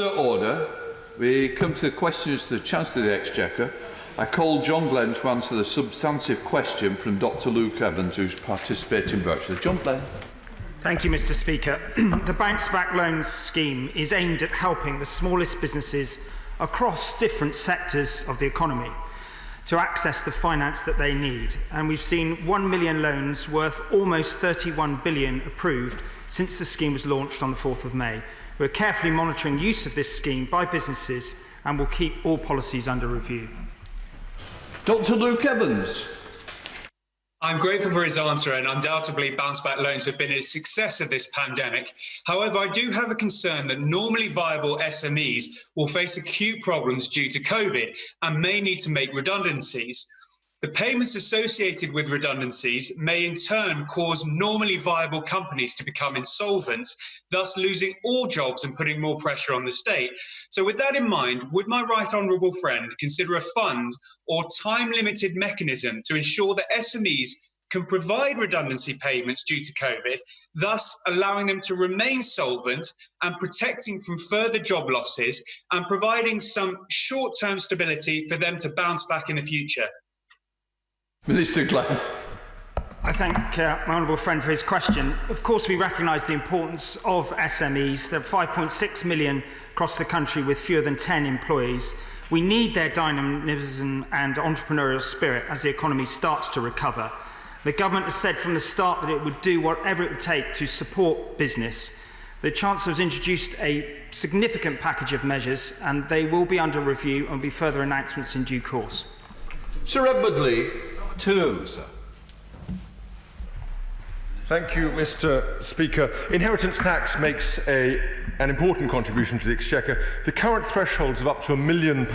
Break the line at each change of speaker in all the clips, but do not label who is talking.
Order. We come to questions to the Chancellor of the Exchequer. I call John Glenn to answer the substantive question from Dr Luke Evans, who's participating virtually. John Glenn.
Thank you, Mr Speaker. The Bounce Back Loans scheme is aimed at helping the smallest businesses across different sectors of the economy to access the finance that they need. And we've seen 1 million loans worth almost 31 billion approved since the scheme was launched on the 4th of May. We're carefully monitoring use of this scheme by businesses and will keep all policies under review.
Dr Luke Evans.
I'm grateful for his answer, and undoubtedly bounce back loans have been a success of this pandemic. However, I do have a concern that normally viable SMEs will face acute problems due to COVID and may need to make redundancies. The payments associated with redundancies may in turn cause normally viable companies to become insolvent, thus losing all jobs and putting more pressure on the state. So with that in mind, would my right honourable friend consider a fund or time-limited mechanism to ensure that SMEs can provide redundancy payments due to COVID, thus allowing them to remain solvent and protecting from further job losses and providing some short-term stability for them to bounce back in the future?
Minister Glenn.
I thank my honourable friend for his question. Of course, we recognise the importance of SMEs. There are 5.6 million across the country with fewer than 10 employees. We need their dynamism and entrepreneurial spirit as the economy starts to recover. The government has said from the start that it would do whatever it would take to support business. The Chancellor has introduced a significant package of measures, and they will be under review and will be further announcements in due course.
Sir Edward Lee. Two, sir.
Thank you, Mr Speaker. Inheritance tax makes an important contribution to the Exchequer. The current thresholds of up to £1 million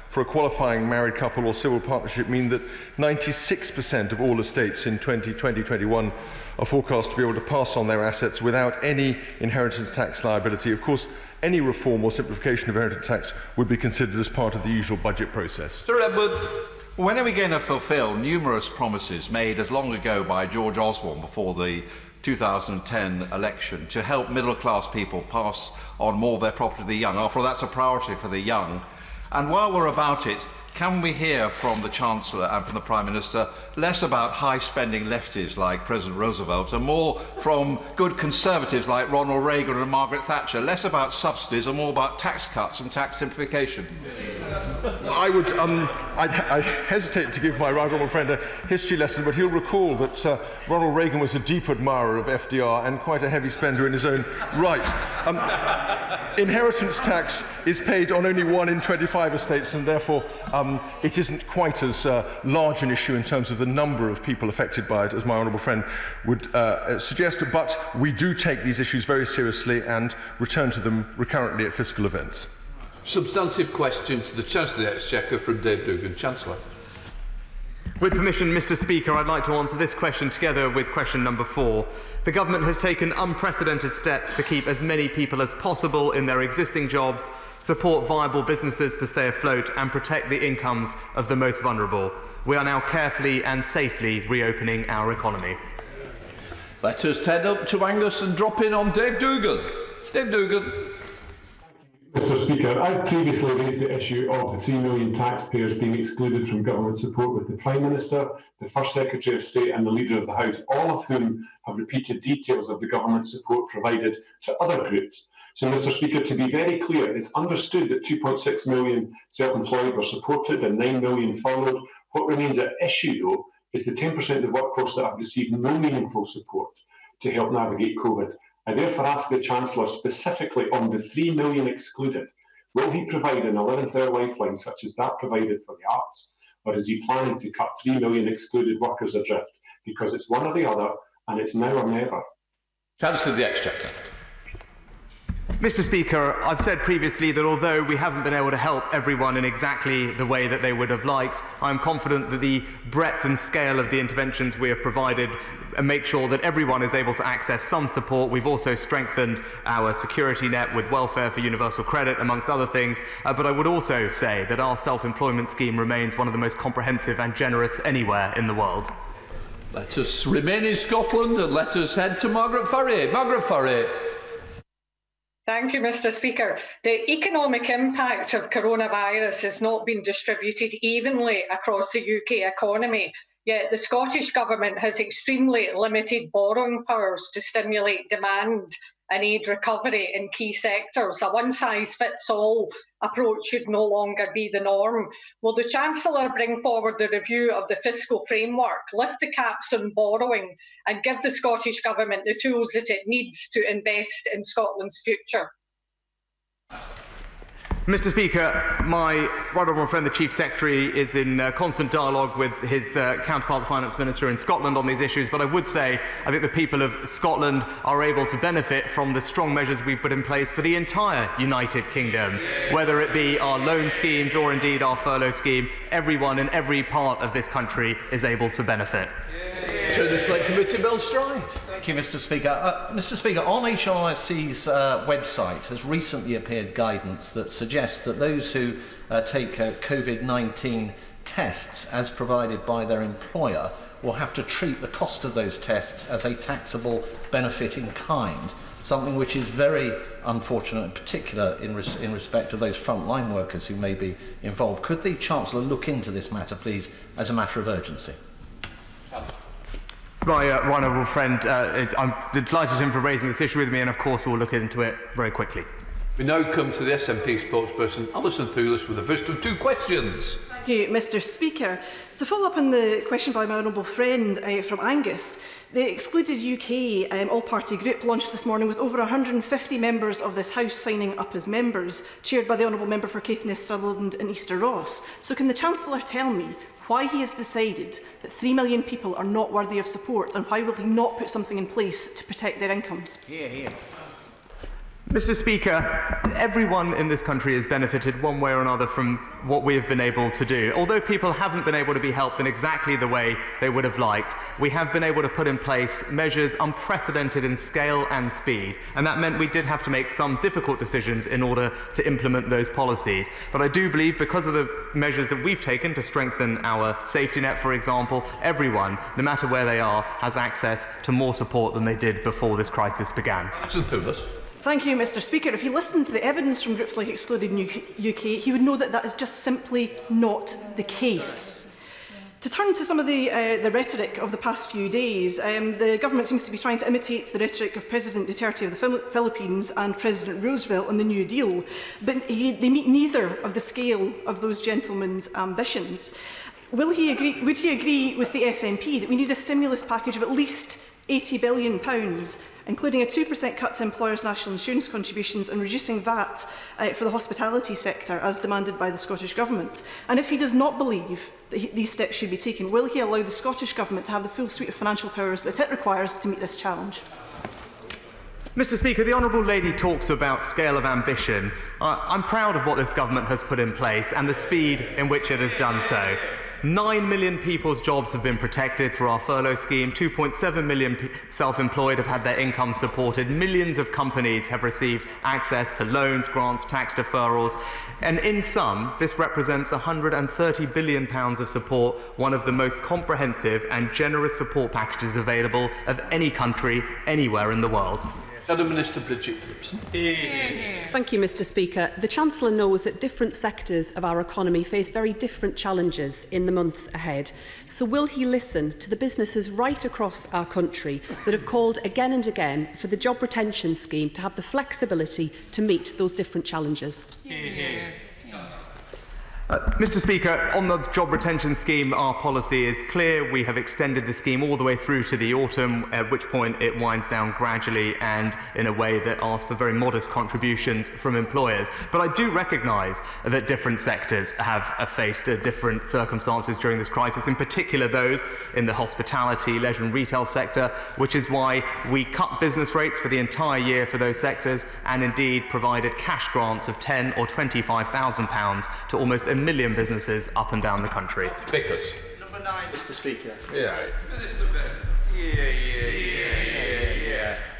for a qualifying married couple or civil partnership mean that 96% of all estates in 2020-21 are forecast to be able to pass on their assets without any inheritance tax liability. Of course, any reform or simplification of inheritance tax would be considered as part of the usual budget process.
Sir Edward.
When are we going to fulfil numerous promises made as long ago by George Osborne before the 2010 election to help middle-class people pass on more of their property to the young? After all, that's a priority for the young. And while we're about it, can we hear from the Chancellor and from the Prime Minister less about high-spending lefties like President Roosevelt and more from good Conservatives like Ronald Reagan and Margaret Thatcher, less about subsidies and more about tax cuts and tax simplification?
I hesitate to give my right honourable friend a history lesson, but he'll recall that Ronald Reagan was a deep admirer of FDR and quite a heavy spender in his own right. Inheritance tax is paid on only 1 in 25 estates, and therefore it isn't quite as large an issue in terms of the number of people affected by it as my honourable friend would suggest, but we do take these issues very seriously and return to them recurrently at fiscal events.
Substantive question to the Chancellor of the Exchequer from Dave Dugan. Chancellor.
With permission, Mr Speaker, I'd like to answer this question together with question number 4. The government has taken unprecedented steps to keep as many people as possible in their existing jobs, support viable businesses to stay afloat and protect the incomes of the most vulnerable. We are now carefully and safely reopening our economy.
Let us head up to Angus and drop in on Dave Dugan. Dave Dugan.
Mr Speaker, I previously raised the issue of the 3 million taxpayers being excluded from government support with the Prime Minister, the First Secretary of State and the Leader of the House, all of whom have repeated details of the government support provided to other groups. So, Mr Speaker, to be very clear, it's understood that 2.6 million self-employed were supported and 9 million followed. What remains at issue, though, is the 10% of the workforce that have received no meaningful support to help navigate COVID. I therefore ask the Chancellor specifically on the 3 million excluded, will he provide an 11th hour lifeline such as that provided for the arts, or is he planning to cut 3 million excluded workers adrift? Because it's one or the other, and it's now or never.
Chancellor of the Exchequer.
Mr Speaker, I've said previously that although we haven't been able to help everyone in exactly the way that they would have liked, I'm confident that the breadth and scale of the interventions we have provided make sure that everyone is able to access some support. We've also strengthened our security net with welfare for universal credit, amongst other things. But I would also say that our self-employment scheme remains one of the most comprehensive and generous anywhere in the world.
Let us remain in Scotland and let us head to Margaret Furry. Margaret Furry.
Thank you, Mr. Speaker. The economic impact of coronavirus has not been distributed evenly across the UK economy, yet the Scottish Government has extremely limited borrowing powers to stimulate demand and aid recovery in key sectors. A one-size-fits-all approach should no longer be the norm. Will the Chancellor bring forward the review of the fiscal framework, lift the caps on borrowing and give the Scottish Government the tools that it needs to invest in Scotland's future?
Mr. Speaker, my right honourable friend, the Chief Secretary, is in constant dialogue with his counterpart, the Finance Minister in Scotland on these issues, but I would say I think the people of Scotland are able to benefit from the strong measures we've put in place for the entire United Kingdom, whether it be our loan schemes or indeed our furlough scheme. Everyone in every part of this country is able to benefit.
Chair of the Select Committee, Bill Stride.
Thank you, Mr. Speaker. Mr. Speaker, on HRSC's website has recently appeared guidance that suggests that those who take COVID-19 tests as provided by their employer will have to treat the cost of those tests as a taxable benefit in kind, something which is very unfortunate, in particular in respect of those frontline workers who may be involved. Could the Chancellor look into this matter, please, as a matter of urgency?
So my right honourable friend, I'm delighted to him for raising this issue with me, and of course we'll look into it very quickly.
We now come to the SNP spokesperson, Alison Thewlis, with the first of two questions.
Thank you, Mr. Speaker. To follow up on the question by my honourable friend from Angus, the Excluded UK all-party group launched this morning with over 150 members of this House signing up as members, chaired by the honourable member for Caithness, Sutherland and Easter Ross. So can the Chancellor tell me why he has decided that 3 million people are not worthy of support, and why will he not put something in place to protect their incomes?
Mr. Speaker, everyone in this country has benefited one way or another from what we have been able to do. Although people haven't been able to be helped in exactly the way they would have liked, we have been able to put in place measures unprecedented in scale and speed, and that meant we did have to make some difficult decisions in order to implement those policies. But I do believe, because of the measures that we've taken to strengthen our safety net, for example, everyone, no matter where they are, has access to more support than they did before this crisis began.
Thank you, Mr. Speaker. If he listened to the evidence from groups like Excluded UK, he would know that that is just simply not the case. To turn to some of the rhetoric of the past few days, the government seems to be trying to imitate the rhetoric of President Duterte of the Philippines and President Roosevelt on the New Deal, but they meet neither of the scale of those gentlemen's ambitions. Would he agree with the SNP that we need a stimulus package of at least £80 billion, including a 2% cut to employers' national insurance contributions and reducing VAT for the hospitality sector, as demanded by the Scottish Government? And if he does not believe that these steps should be taken, will he allow the Scottish Government to have the full suite of financial powers that it requires to meet this challenge?
Mr. Speaker, the Honourable Lady talks about scale of ambition. I'm proud of what this government has put in place and the speed in which it has done so. 9 million people's jobs have been protected through our furlough scheme. 2.7 million self-employed have had their income supported. Millions of companies have received access to loans, grants, tax deferrals. And in sum, this represents £130 billion of support, one of the most comprehensive and generous support packages available of any country anywhere in the world.
Minister Bridget Phillipson.
Thank you, Mr. Speaker. The Chancellor knows that different sectors of our economy face very different challenges in the months ahead. So will he listen to the businesses right across our country that have called again and again for the job retention scheme to have the flexibility to meet those different challenges?
Mr. Speaker, on the job retention scheme, our policy is clear. We have extended the scheme all the way through to the autumn, at which point it winds down gradually and in a way that asks for very modest contributions from employers. But I do recognise that different sectors have faced different circumstances during this crisis, in particular those in the hospitality, leisure and retail sector, which is why we cut business rates for the entire year for those sectors and indeed provided cash grants of £10,000 or £25,000 to almost 1 million businesses up and down the country.
Vickers.
Number 9, Mr. Speaker.
Yeah.
Minister Ben.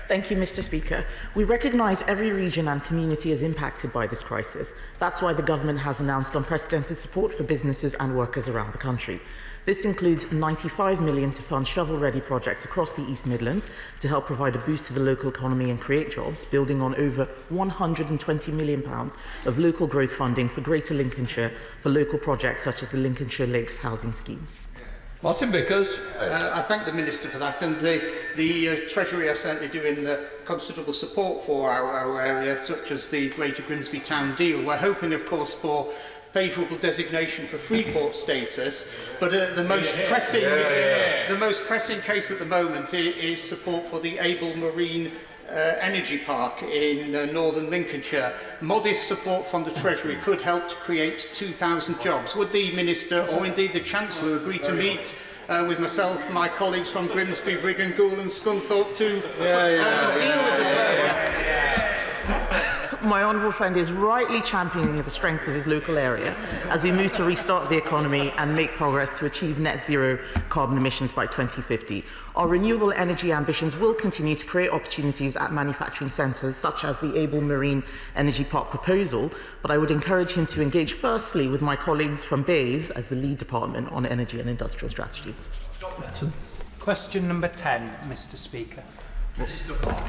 Thank you, Mr. Speaker. We recognise every region and community is impacted by this crisis. That's why the government has announced unprecedented support for businesses and workers around the country. This includes 95 million to fund shovel-ready projects across the East Midlands to help provide a boost to the local economy and create jobs, building on over £120 million of local growth funding for Greater Lincolnshire for local projects such as the Lincolnshire Lakes Housing Scheme.
Martin Vickers.
I thank the Minister for that, and the Treasury are certainly doing considerable support for our area, such as the Greater Grimsby Town deal. We're hoping, of course, for favourable designation for Freeport status, but the most pressing case at the moment is support for the Able Marine Energy Park in northern Lincolnshire. Modest support from the Treasury could help to create 2,000 jobs. Would the Minister or indeed the Chancellor agree to meet with myself, my colleagues from Grimsby, Brigham, Goole and Scunthorpe to deal with the
My honourable friend is rightly championing the strengths of his local area as we move to restart the economy and make progress to achieve net zero carbon emissions by 2050. Our renewable energy ambitions will continue to create opportunities at manufacturing centres such as the Able Marine Energy Park proposal, but I would encourage him to engage firstly with my colleagues from BEIS as the lead department on energy and industrial strategy.
Question number 10, Mr. Speaker.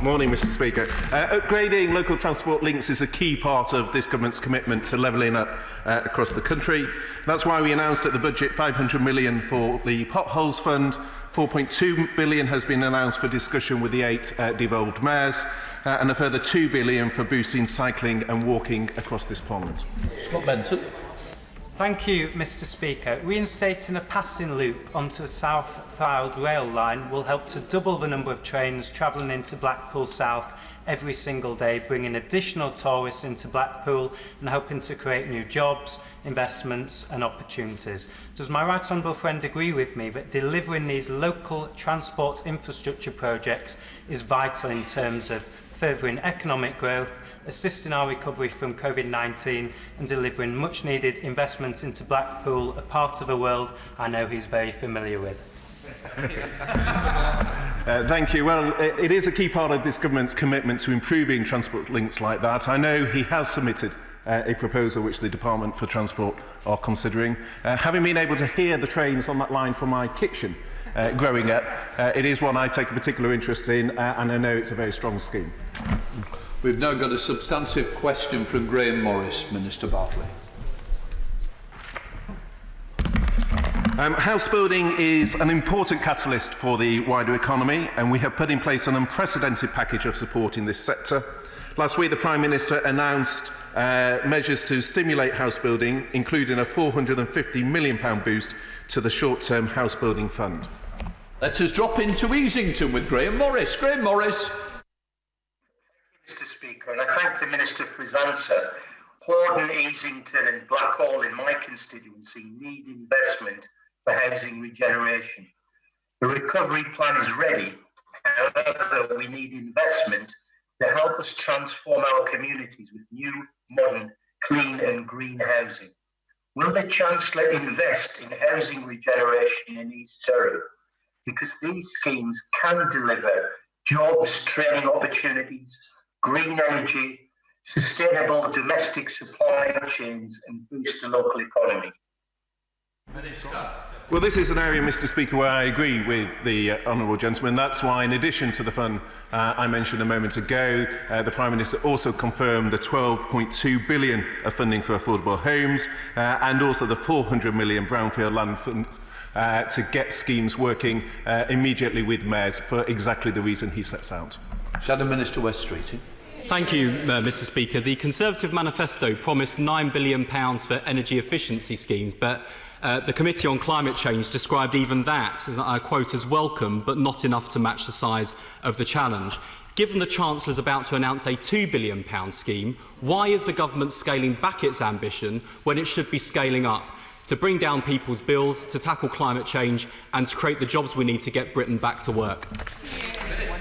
Morning, Mr. Speaker. Upgrading local transport links is a key part of this government's commitment to levelling up across the country. That's why we announced at the budget £500 million for the Potholes Fund. £4.2 billion has been announced for discussion with the 8 devolved mayors, and a further £2 billion for boosting cycling and walking across this Parliament.
Scott Benton.
Thank you, Mr. Speaker. Reinstating a passing loop onto a South Fylde rail line will help to double the number of trains travelling into Blackpool South every single day, bringing additional tourists into Blackpool and helping to create new jobs, investments and opportunities. Does my right honourable friend agree with me that delivering these local transport infrastructure projects is vital in terms of furthering economic growth, assisting our recovery from COVID-19 and delivering much needed investments into Blackpool, a part of the world I know he's very familiar with?
Thank you. Well, it is a key part of this government's commitment to improving transport links like that. I know he has submitted a proposal which the Department for Transport are considering. Having been able to hear the trains on that line from my kitchen growing up, it is one I take a particular interest in, and I know it's a very strong scheme.
We've now got a substantive question from Graham Morris. Minister Bartley.
House building is an important catalyst for the wider economy, and we have put in place an unprecedented package of support in this sector. Last week, the Prime Minister announced measures to stimulate house building, including a £450 million boost to the short-term house building fund.
Let us drop into Easington with Graham Morris. Graham Morris.
Mr. Speaker, and I thank the Minister for his answer. Horden, Easington and Blackhall in my constituency need investment for housing regeneration. The recovery plan is ready. However, we need investment to help us transform our communities with new, modern, clean and green housing. Will the Chancellor invest in housing regeneration in East Surrey? Because these schemes can deliver jobs, training opportunities, green energy, sustainable domestic supply chains and boost the local economy.
Well, this is an area, Mr. Speaker, where I agree with the honourable gentleman. That's why, in addition to the fund I mentioned a moment ago, the Prime Minister also confirmed the £12.2 billion of funding for affordable homes and also the £400 million brownfield land fund to get schemes working immediately with mayors for exactly the reason he sets out.
Shadow Minister West Streeting.
Thank you, Mr. Speaker. The Conservative manifesto promised £9 billion for energy efficiency schemes, but the Committee on Climate Change described even that, as I quote, as welcome, but not enough to match the size of the challenge. Given the Chancellor is about to announce a £2 billion scheme, why is the government scaling back its ambition when it should be scaling up to bring down people's bills, to tackle climate change and to create the jobs we need to get Britain back to work?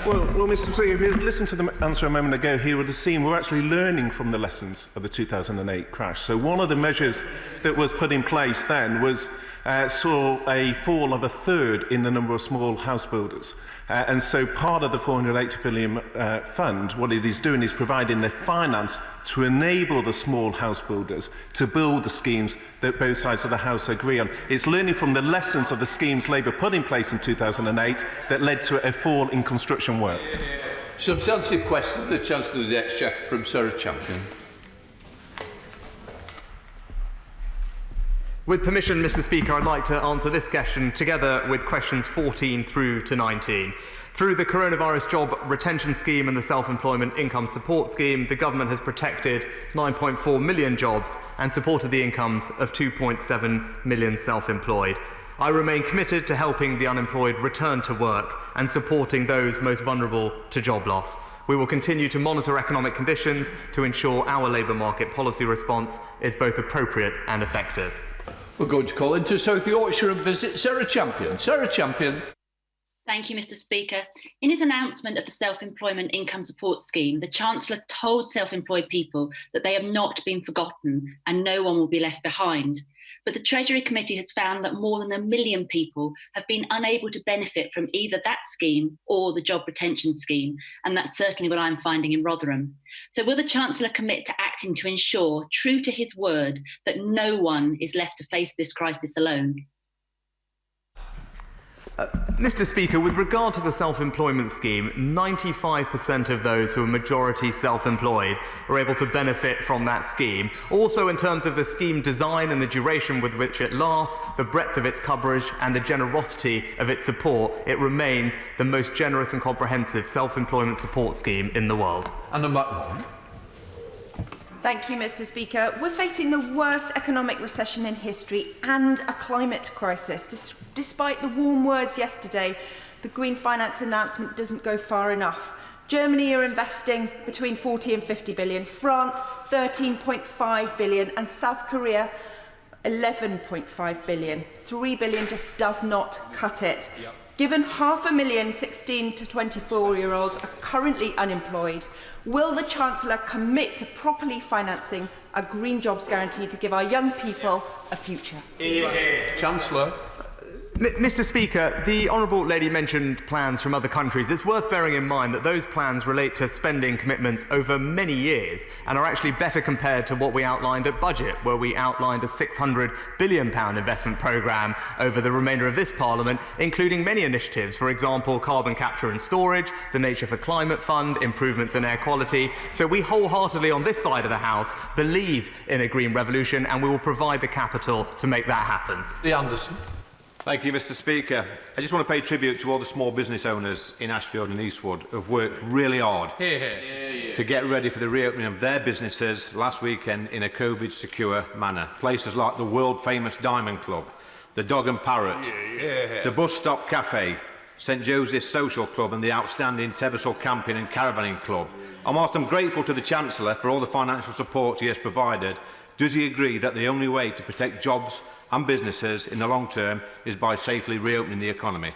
Well, Mr. Speaker, if you listened to the answer a moment ago, he would have seen we're actually learning from the lessons of the 2008 crash. So one of the measures that was put in place then was saw a fall of a third in the number of small house builders. And so part of the 480 billion fund, what it is doing is providing the finance to enable the small house builders to build the schemes that both sides of the House agree on. It's learning from the lessons of the schemes Labour put in place in 2008 that led to a fall in construction work.
Substantive question, the Chancellor of the Exchequer from Sarah Champion.
With permission, Mr. Speaker, I'd like to answer this question together with questions 14 through to 19. Through the Coronavirus Job Retention Scheme and the Self-Employment Income Support Scheme, the government has protected 9.4 million jobs and supported the incomes of 2.7 million self-employed. I remain committed to helping the unemployed return to work and supporting those most vulnerable to job loss. We will continue to monitor economic conditions to ensure our labour market policy response is both appropriate and effective.
We're going to call into South Yorkshire and visit Sarah Champion. Sarah Champion.
Thank you, Mr. Speaker. In his announcement of the Self-Employment Income Support Scheme, the Chancellor told self-employed people that they have not been forgotten and no one will be left behind. But the Treasury Committee has found that more than 1 million people have been unable to benefit from either that scheme or the Job Retention Scheme, and that's certainly what I'm finding in Rotherham. So will the Chancellor commit to acting to ensure, true to his word, that no one is left to face this crisis alone?
Mr. Speaker, with regard to the self-employment scheme, 95% of those who are majority self-employed are able to benefit from that scheme. Also, in terms of the scheme design and the duration with which it lasts, the breadth of its coverage and the generosity of its support, it remains the most generous and comprehensive self-employment support scheme in the world.
Anna McMahon.
Thank you, Mr. Speaker. We're facing the worst economic recession in history and a climate crisis. Despite the warm words yesterday, the Green Finance announcement doesn't go far enough. Germany are investing between 40 and 50 billion, France 13.5 billion, and South Korea 11.5 billion. 3 billion just does not cut it. Yep. Given 500,000 16 to 24-year-olds are currently unemployed, will the Chancellor commit to properly financing a green jobs guarantee to give our young people a future?
Chancellor.
Mr. Speaker, the Honourable Lady mentioned plans from other countries. It's worth bearing in mind that those plans relate to spending commitments over many years and are actually better compared to what we outlined at budget, where we outlined a £600 billion investment programme over the remainder of this Parliament, including many initiatives, for example, carbon capture and storage, the Nature for Climate Fund, improvements in air quality. So we wholeheartedly on this side of the House believe in a green revolution, and we will provide the capital to make that happen.
Lee Anderson.
Thank you, Mr. Speaker. I just want to pay tribute to all the small business owners in Ashfield and Eastwood who have worked really hard to get ready for the reopening of their businesses last weekend in a COVID-secure manner. Places like the world-famous Diamond Club, the Dog and Parrot, the Bus Stop Cafe, St Joseph's Social Club and the outstanding Teversall Camping and Caravanning Club. And whilst I'm grateful to the Chancellor for all the financial support he has provided, does he agree that the only way to protect jobs and businesses in the long term is by safely reopening the economy?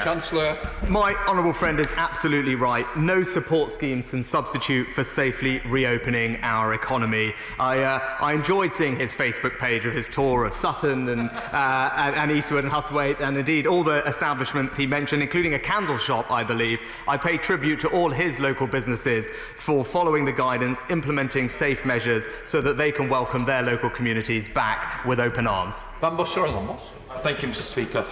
Chancellor.
My honourable friend is absolutely right. No support schemes can substitute for safely reopening our economy. I enjoyed seeing his Facebook page of his tour of Sutton and Eastwood and Huthwaite, and indeed all the establishments he mentioned, including a candle shop, I believe. I pay tribute to all his local businesses for following the guidance, implementing safe measures so that they can welcome their local communities back with open arms.
Thank you, Mr. Speaker.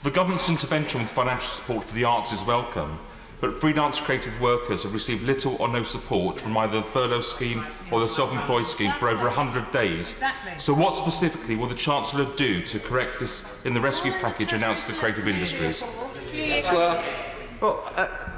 The government's intervention with financial support for the arts is welcome, but freelance creative workers have received little or no support from either the furlough scheme or the self-employed scheme for over 100 days. Exactly. So what specifically will the Chancellor do to correct this in the rescue package announced to the creative industries?
Well,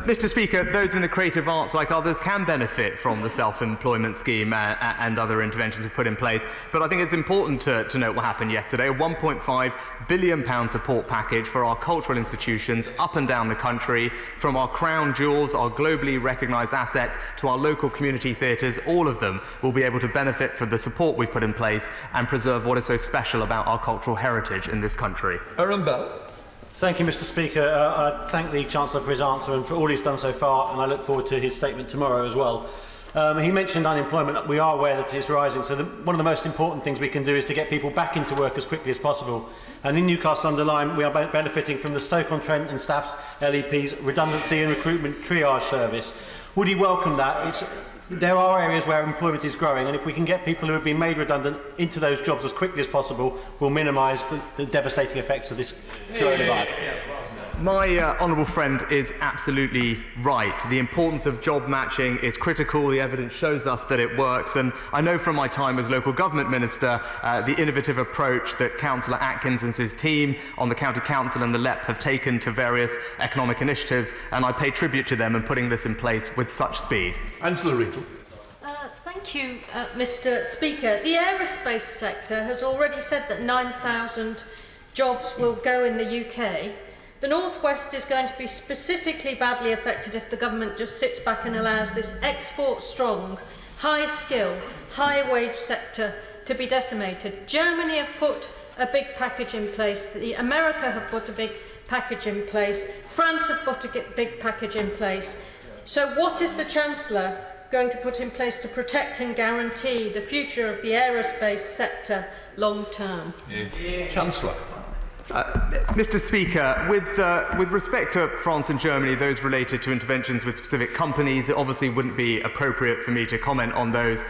Mr. Speaker, those in the creative arts, like others, can benefit from the self-employment scheme and other interventions we've put in place. But I think it's important to note what happened yesterday. A £1.5 billion support package for our cultural institutions up and down the country, from our crown jewels, our globally recognised assets, to our local community theatres. All of them will be able to benefit from the support we've put in place and preserve what is so special about our cultural heritage in this country.
Aaron Bell.
Thank you, Mr. Speaker. I thank the Chancellor for his answer and for all he's done so far, and I look forward to his statement tomorrow as well. He mentioned unemployment. We are aware that it's rising, so one of the most important things we can do is to get people back into work as quickly as possible. And in Newcastle-under-Lyme, we are benefiting from the Stoke-on-Trent and staff's LEP's redundancy and recruitment triage service. Would he welcome that? There are areas where employment is growing, and if we can get people who have been made redundant into those jobs as quickly as possible, we'll minimise the devastating effects of this coronavirus.
My honourable friend is absolutely right. The importance of job matching is critical. The evidence shows us that it works. And I know from my time as local government minister, the innovative approach that Councillor Atkins and his team on the County Council and the LEP have taken to various economic initiatives, and I pay tribute to them in putting this in place with such speed.
Angela Riddle.
Thank you, Mr. Speaker. The aerospace sector has already said that 9,000 jobs will go in the UK. The North West is going to be specifically badly affected if the government just sits back and allows this export-strong, high-skill, high-wage sector to be decimated. Germany have put a big package in place. America have put a big package in place. France have put a big package in place. So what is the Chancellor going to put in place to protect and guarantee the future of the aerospace sector long-term?
Chancellor.
Mr. Speaker, with respect to France and Germany, those related to interventions with specific companies, it obviously wouldn't be appropriate for me to comment on those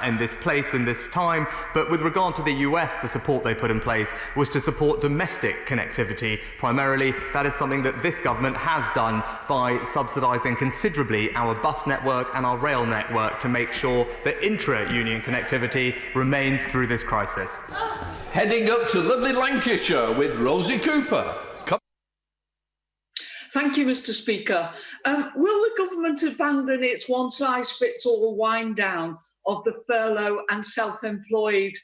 in this place, in this time. But with regard to the US, the support they put in place was to support domestic connectivity. Primarily, that is something that this government has done by subsidising considerably our bus network and our rail network to make sure that intra-union connectivity remains through this crisis.
Heading up to lovely Lancashire with Rosie Cooper.
Thank you, Mr. Speaker. Will the government abandon its one-size-fits-all wind-down of the furlough and self-employed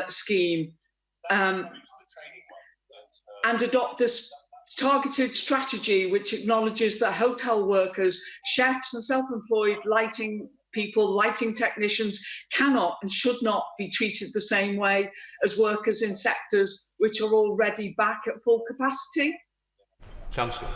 scheme and adopt a targeted strategy which acknowledges that hotel workers, chefs and self-employed lighting technicians cannot and should not be treated the same way as workers in sectors which are already back at full capacity?
Chancellor.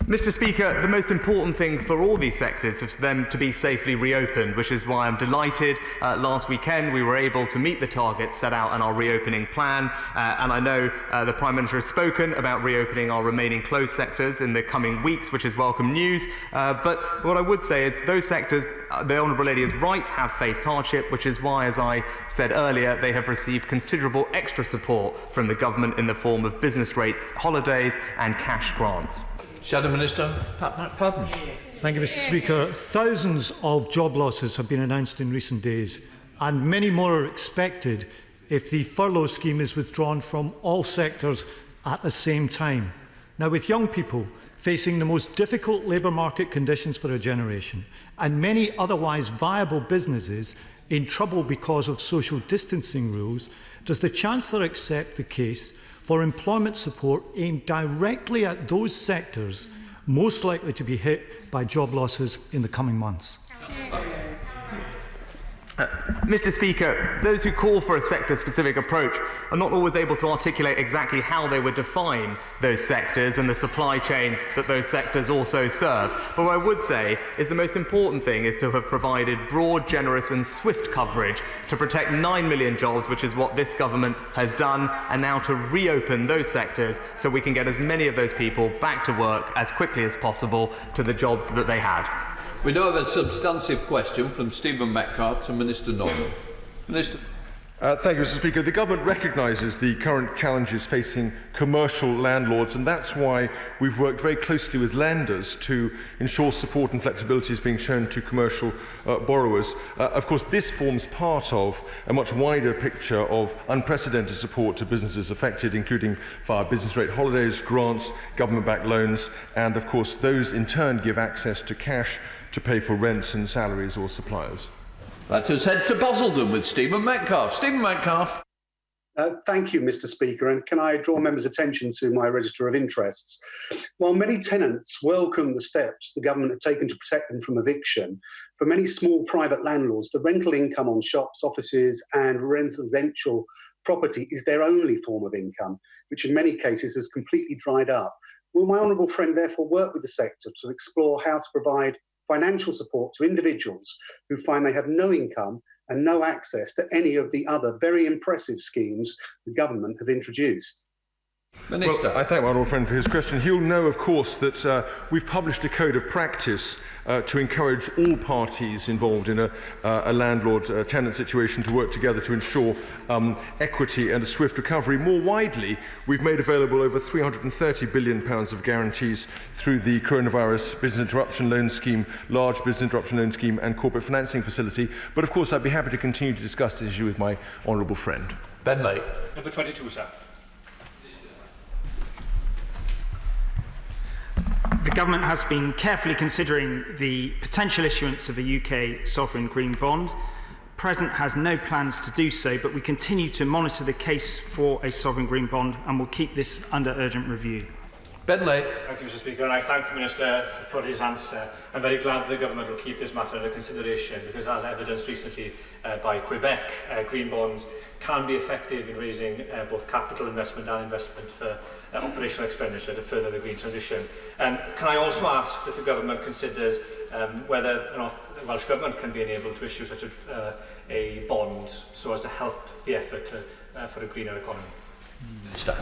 Mr. Speaker, the most important thing for all these sectors is for them to be safely reopened, which is why I'm delighted last weekend we were able to meet the targets set out in our reopening plan, and I know the Prime Minister has spoken about reopening our remaining closed sectors in the coming weeks, which is welcome news, but what I would say is those sectors, the Honourable Lady is right, have faced hardship, which is why, as I said earlier, they have received considerable extra support from the government in the form of business rates, holidays and cash grants.
Shadow Minister, Pat McFadden.
Thank you, Mr. Speaker. Thousands of job losses have been announced in recent days, and many more are expected if the furlough scheme is withdrawn from all sectors at the same time. Now, with young people facing the most difficult labour market conditions for a generation, and many otherwise viable businesses in trouble because of social distancing rules, does the Chancellor accept the case for employment support aimed directly at those sectors most likely to be hit by job losses in the coming months?
Mr. Speaker, those who call for a sector-specific approach are not always able to articulate exactly how they would define those sectors and the supply chains that those sectors also serve. But what I would say is the most important thing is to have provided broad, generous and swift coverage to protect 9 million jobs, which is what this government has done, and now to reopen those sectors so we can get as many of those people back to work as quickly as possible to the jobs that they had.
We now have a substantive question from Stephen Metcalfe to Minister Norman. Minister.
Thank you, Mr. Speaker. The government recognises the current challenges facing commercial landlords, and that's why we've worked very closely with lenders to ensure support and flexibility is being shown to commercial borrowers. Of course, this forms part of a much wider picture of unprecedented support to businesses affected, including via business rate holidays, grants, government-backed loans, and of course those in turn give access to cash to pay for rents and salaries or suppliers.
Let us head to Basildon with Stephen Metcalfe. Stephen Metcalfe.
Thank you, Mr. Speaker, and can I draw members' attention to my register of interests? While many tenants welcome the steps the government have taken to protect them from eviction, for many small private landlords, the rental income on shops, offices and residential property is their only form of income, which in many cases has completely dried up. Will my honourable friend therefore work with the sector to explore how to provide financial support to individuals who find they have no income and no access to any of the other very impressive schemes the government have introduced?
Minister. Well, I thank my honourable friend for his question. He'll know, of course, that we've published a code of practice to encourage all parties involved in a landlord-tenant situation to work together to ensure equity and a swift recovery. More widely, we've made available over £330 billion of guarantees through the Coronavirus Business Interruption Loan Scheme, Large Business Interruption Loan Scheme and Corporate Financing Facility. But, of course, I'd be happy to continue to discuss this issue with my honourable friend.
Ben Lake.
Number 22, sir.
The government has been carefully considering the potential issuance of a UK sovereign green bond. Present has no plans to do so, but we continue to monitor the case for a sovereign green bond and will keep this under urgent review.
Ben Lake.
Thank you, Mr. Speaker, and I thank the Minister for his answer. I'm very glad that the Government will keep this matter under consideration because, as evidenced recently by Quebec, green bonds can be effective in raising both capital investment and investment for operational expenditure to further the green transition. Can I also ask that the Government considers whether or not the Welsh Government can be enabled to issue such a bond so as to help the effort for a greener economy?
Minister.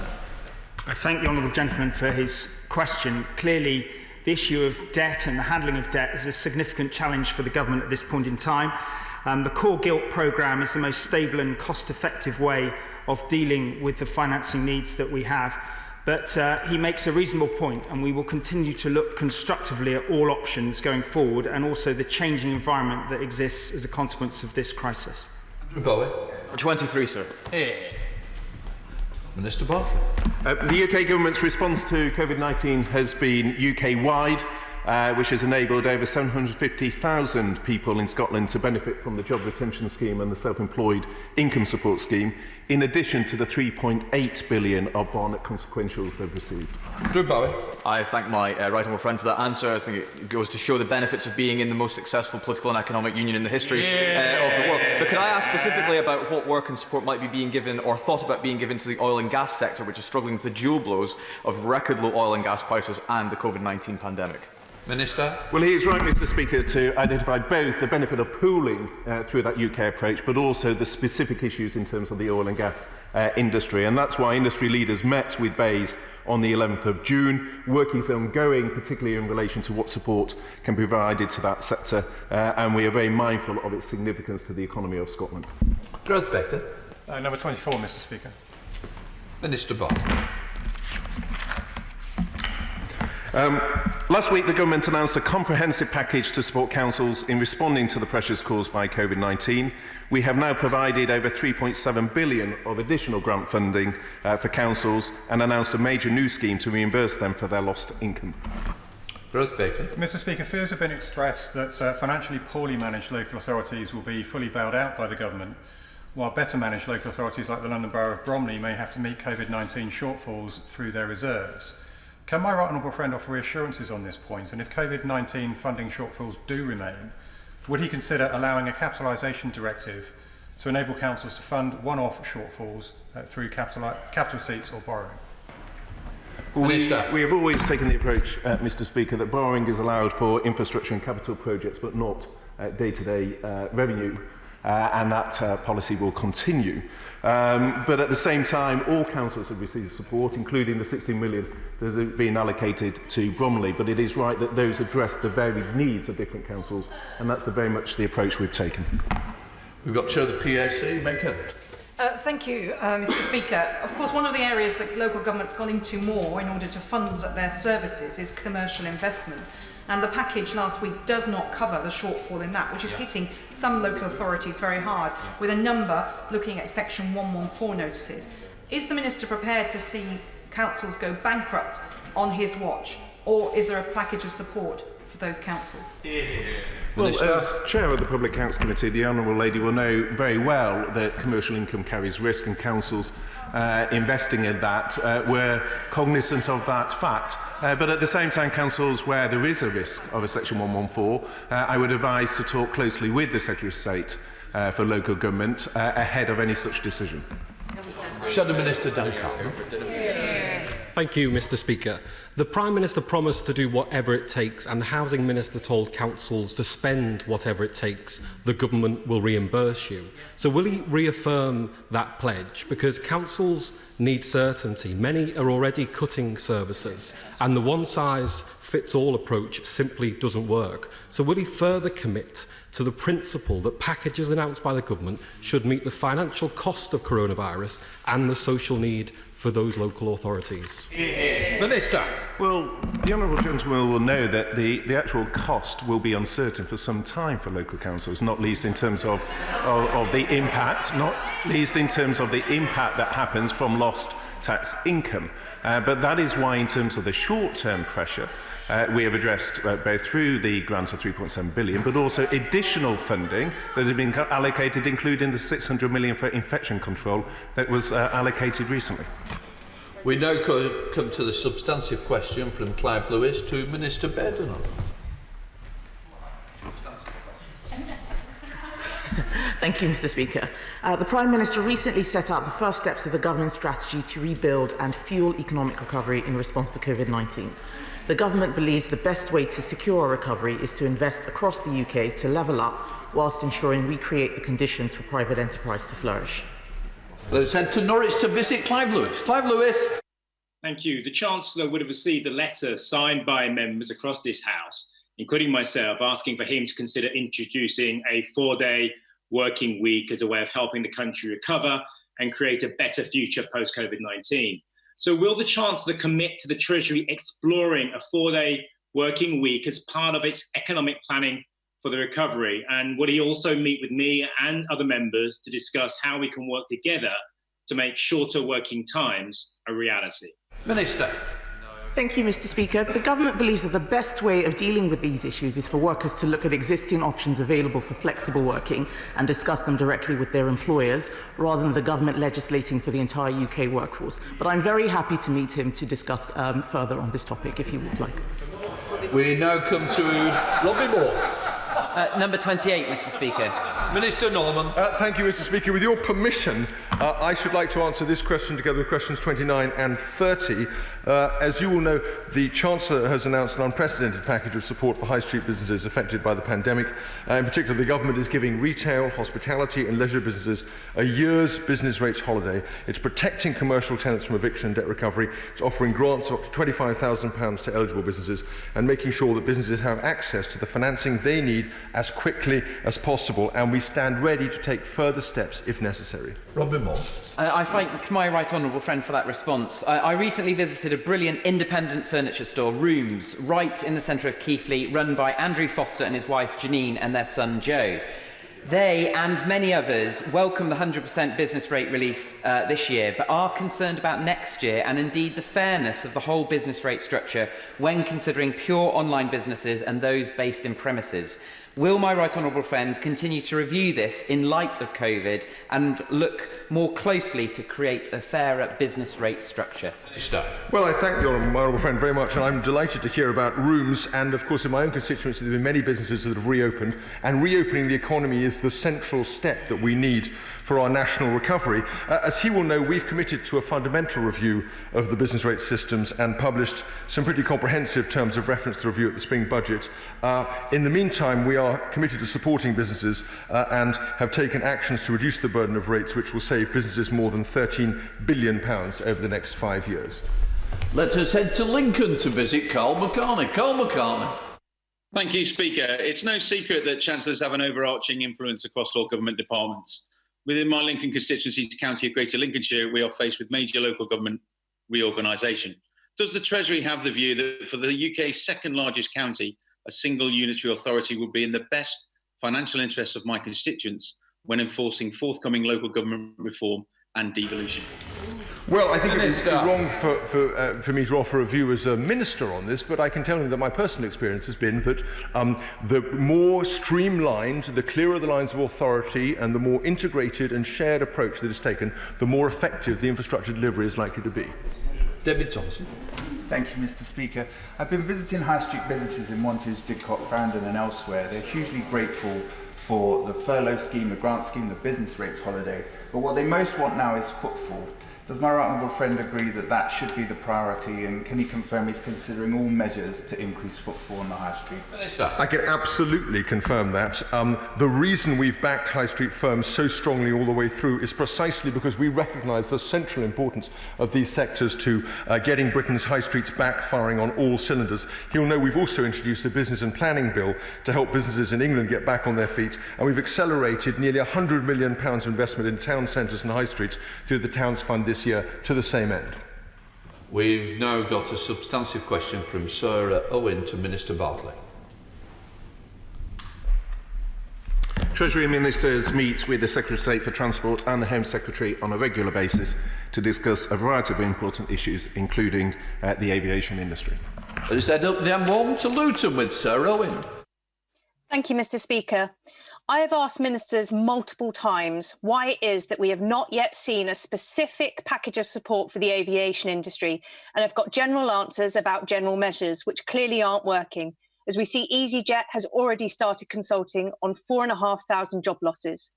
I thank the honourable gentleman for his question. Clearly, the issue of debt and the handling of debt is a significant challenge for the government at this point in time. The Core Gilt programme is the most stable and cost-effective way of dealing with the financing needs that we have. But he makes a reasonable point, and we will continue to look constructively at all options going forward and also the changing environment that exists as a consequence of this crisis.
Andrew Bowie.
23, sir.
Minister Bartlett.
The UK Government's response to COVID-19 has been UK-wide, which has enabled over 750,000 people in Scotland to benefit from the Job Retention Scheme and the Self-Employed Income Support Scheme, in addition to the £3.8 billion of bond consequentials they've received.
Drew Bowie.
I thank my right honourable friend for that answer. I think it goes to show the benefits of being in the most successful political and economic union in the history of the world. But could I ask specifically about what work and support might be being given or thought about being given to the oil and gas sector, which is struggling with the dual blows of record low oil and gas prices and the COVID-19 pandemic?
Minister.
Well, he is right, Mr. Speaker, to identify both the benefit of pooling through that UK approach, but also the specific issues in terms of the oil and gas industry. And that's why industry leaders met with BEIS on the 11th of June. Work is ongoing, particularly in relation to what support can be provided to that sector. And we are very mindful of its significance to the economy of Scotland.
Gareth Baker.
Number 24, Mr. Speaker.
Minister Bartlett.
Last week, the Government announced a comprehensive package to support councils in responding to the pressures caused by COVID-19. We have now provided over £3.7 billion of additional grant funding for councils and announced a major new scheme to reimburse them for their lost income.
Gareth Baker.
Mr. Speaker, fears have been expressed that financially poorly managed local authorities will be fully bailed out by the Government, while better managed local authorities like the London Borough of Bromley may have to meet COVID-19 shortfalls through their reserves. Can my right honourable friend offer reassurances on this point? And if COVID-19 funding shortfalls do remain, would he consider allowing a capitalisation directive to enable councils to fund one-off shortfalls through capital receipts or borrowing?
We have always taken the approach, Mr. Speaker, that borrowing is allowed for infrastructure and capital projects, but not day-to-day revenue. And that policy will continue. But at the same time, all councils have received support, including the £16 million that has been allocated to Bromley. But it is right that those address the varied needs of different councils, and that's very much the approach we've taken.
We've got Chair of the PAC, Megan.
Thank you, Mr. Speaker. Of course, one of the areas that local government's gone into more in order to fund their services is commercial investment. And the package last week does not cover the shortfall in that, which is hitting some local authorities very hard, with a number looking at Section 114 notices. Is the Minister prepared to see councils go bankrupt on his watch, or is there a package of support for those councils?
Well, as Chair of the Public Accounts Committee, the Honourable Lady will know very well that commercial income carries risk, and councils investing in that were cognisant of that fact. But at the same time, councils where there is a risk of a Section 114, I would advise to talk closely with the Secretary of State for local government ahead of any such decision.
Shadow Minister Dan Carter.
Thank you, Mr. Speaker. The Prime Minister promised to do whatever it takes, and the Housing Minister told councils to spend whatever it takes. The government will reimburse you. So will he reaffirm that pledge? Because councils need certainty. Many are already cutting services, and the one-size-fits-all approach simply doesn't work. So will he further commit to the principle that packages announced by the government should meet the financial cost of coronavirus and the social need for those local authorities?
Minister.
Well, the honourable gentleman will know that the actual cost will be uncertain for some time for local councils, not least in terms of the impact, that happens from lost tax income. But that is why, in terms of the short-term pressure, we have addressed both through the grant of 3.7 billion, but also additional funding that has been allocated, including the 600 million for infection control that was allocated recently.
We now come to the substantive question from Clive Lewis to Minister Baden.
Thank you, Mr. Speaker. The Prime Minister recently set out the first steps of the government strategy to rebuild and fuel economic recovery in response to COVID-19. The government believes the best way to secure a recovery is to invest across the UK to level up, whilst ensuring we create the conditions for private enterprise to flourish.
Let's head to Norwich to visit Clive Lewis. Clive Lewis.
Thank you. The Chancellor would have received a letter signed by members across this House, including myself, asking for him to consider introducing a 4-day working week as a way of helping the country recover and create a better future post-COVID-19. So will the Chancellor commit to the Treasury exploring a 4-day working week as part of its economic planning for the recovery? And will he also meet with me and other members to discuss how we can work together to make shorter working times a reality?
Minister.
Thank you, Mr. Speaker. The government believes that the best way of dealing with these issues is for workers to look at existing options available for flexible working and discuss them directly with their employers, rather than the government legislating for the entire UK workforce. But I'm very happy to meet him to discuss further on this topic, if he would like.
We now come to Robbie Moore.
Number 28, Mr. Speaker.
Minister Norman.
Thank you, Mr. Speaker. With your permission, I should like to answer this question together with questions 29 and 30. As you will know, the Chancellor has announced an unprecedented package of support for high street businesses affected by the pandemic. In particular, the government is giving retail, hospitality and leisure businesses a year's business rates holiday. It's protecting commercial tenants from eviction and debt recovery. It's offering grants of up to £25,000 to eligible businesses and making sure that businesses have access to the financing they need as quickly as possible. And we stand ready to take further steps if necessary.
Robin Moore.
I thank my right honourable friend for that response. I recently visited a brilliant independent furniture store, Rooms, right in the centre of Keighley, run by Andrew Foster and his wife Janine and their son Joe. They and many others welcome the 100% business rate relief this year, but are concerned about next year and indeed the fairness of the whole business rate structure when considering pure online businesses and those based in premises. Will my right honourable friend continue to review this in light of COVID and look more closely to create a fairer business rate structure?
Well, I thank my honourable friend very much, and I'm delighted to hear about Rooms. And of course, in my own constituency, there have been many businesses that have reopened, and reopening the economy is the central step that we need for our national recovery. As he will know, we've committed to a fundamental review of the business rate systems and published some pretty comprehensive terms of reference to review at the spring budget. In the meantime, we are committed to supporting businesses and have taken actions to reduce the burden of rates, which will save businesses more than £13 billion over the next 5 years.
Let us head to Lincoln to visit Carl McCartney. Carl McCartney.
Thank you, Speaker. It's no secret that Chancellors have an overarching influence across all government departments. Within my Lincoln constituency's county of Greater Lincolnshire, we are faced with major local government reorganisation. Does the Treasury have the view that for the UK's second largest county, a single unitary authority would be in the best financial interests of my constituents when enforcing forthcoming local government reform and devolution?
Well, I think it is wrong for me to offer a view as a minister on this, but I can tell him that my personal experience has been that the more streamlined, the clearer the lines of authority and the more integrated and shared approach that is taken, the more effective the infrastructure delivery is likely to be.
David Thompson.
Thank you, Mr. Speaker. I've been visiting high street businesses in Wantage, Didcot, Farringdon and elsewhere. They're hugely grateful for the furlough scheme, the grant scheme, the business rates holiday. But what they most want now is footfall. Does my right honourable friend agree that that should be the priority, and can he confirm he's considering all measures to increase footfall on the high street?
I can absolutely confirm that. The reason we've backed high street firms so strongly all the way through is precisely because we recognise the central importance of these sectors to getting Britain's high streets back firing on all cylinders. He'll know we've also introduced a business and planning bill to help businesses in England get back on their feet, and we've accelerated nearly £100 million of investment in town centres and high streets through the Towns Fund this year to the same end.
We've now got a substantive question from Sir Owen to Minister Barclay.
Treasury Ministers meet with the Secretary of State for Transport and the Home Secretary on a regular basis to discuss a variety of important issues, including the aviation industry.
Let's head up the M1 to Luton with Sir Owen.
Thank you, Mr. Speaker. I have asked ministers multiple times why it is that we have not yet seen a specific package of support for the aviation industry, and have got general answers about general measures, which clearly aren't working, as we see EasyJet has already started consulting on 4,500 job losses.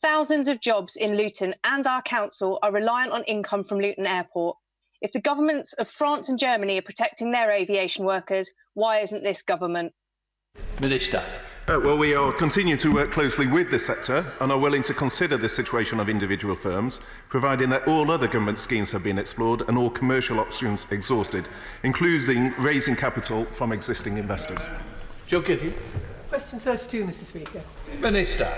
Thousands of jobs in Luton and our council are reliant on income from Luton Airport. If the governments of France and Germany are protecting their aviation workers, why isn't this government?
Minister.
Well, we are continuing to work closely with the sector and are willing to consider the situation of individual firms, providing that all other government schemes have been explored and all commercial options exhausted, including raising capital from existing investors.
Joe Gideon.
Question 32, Mr. Speaker.
Minister.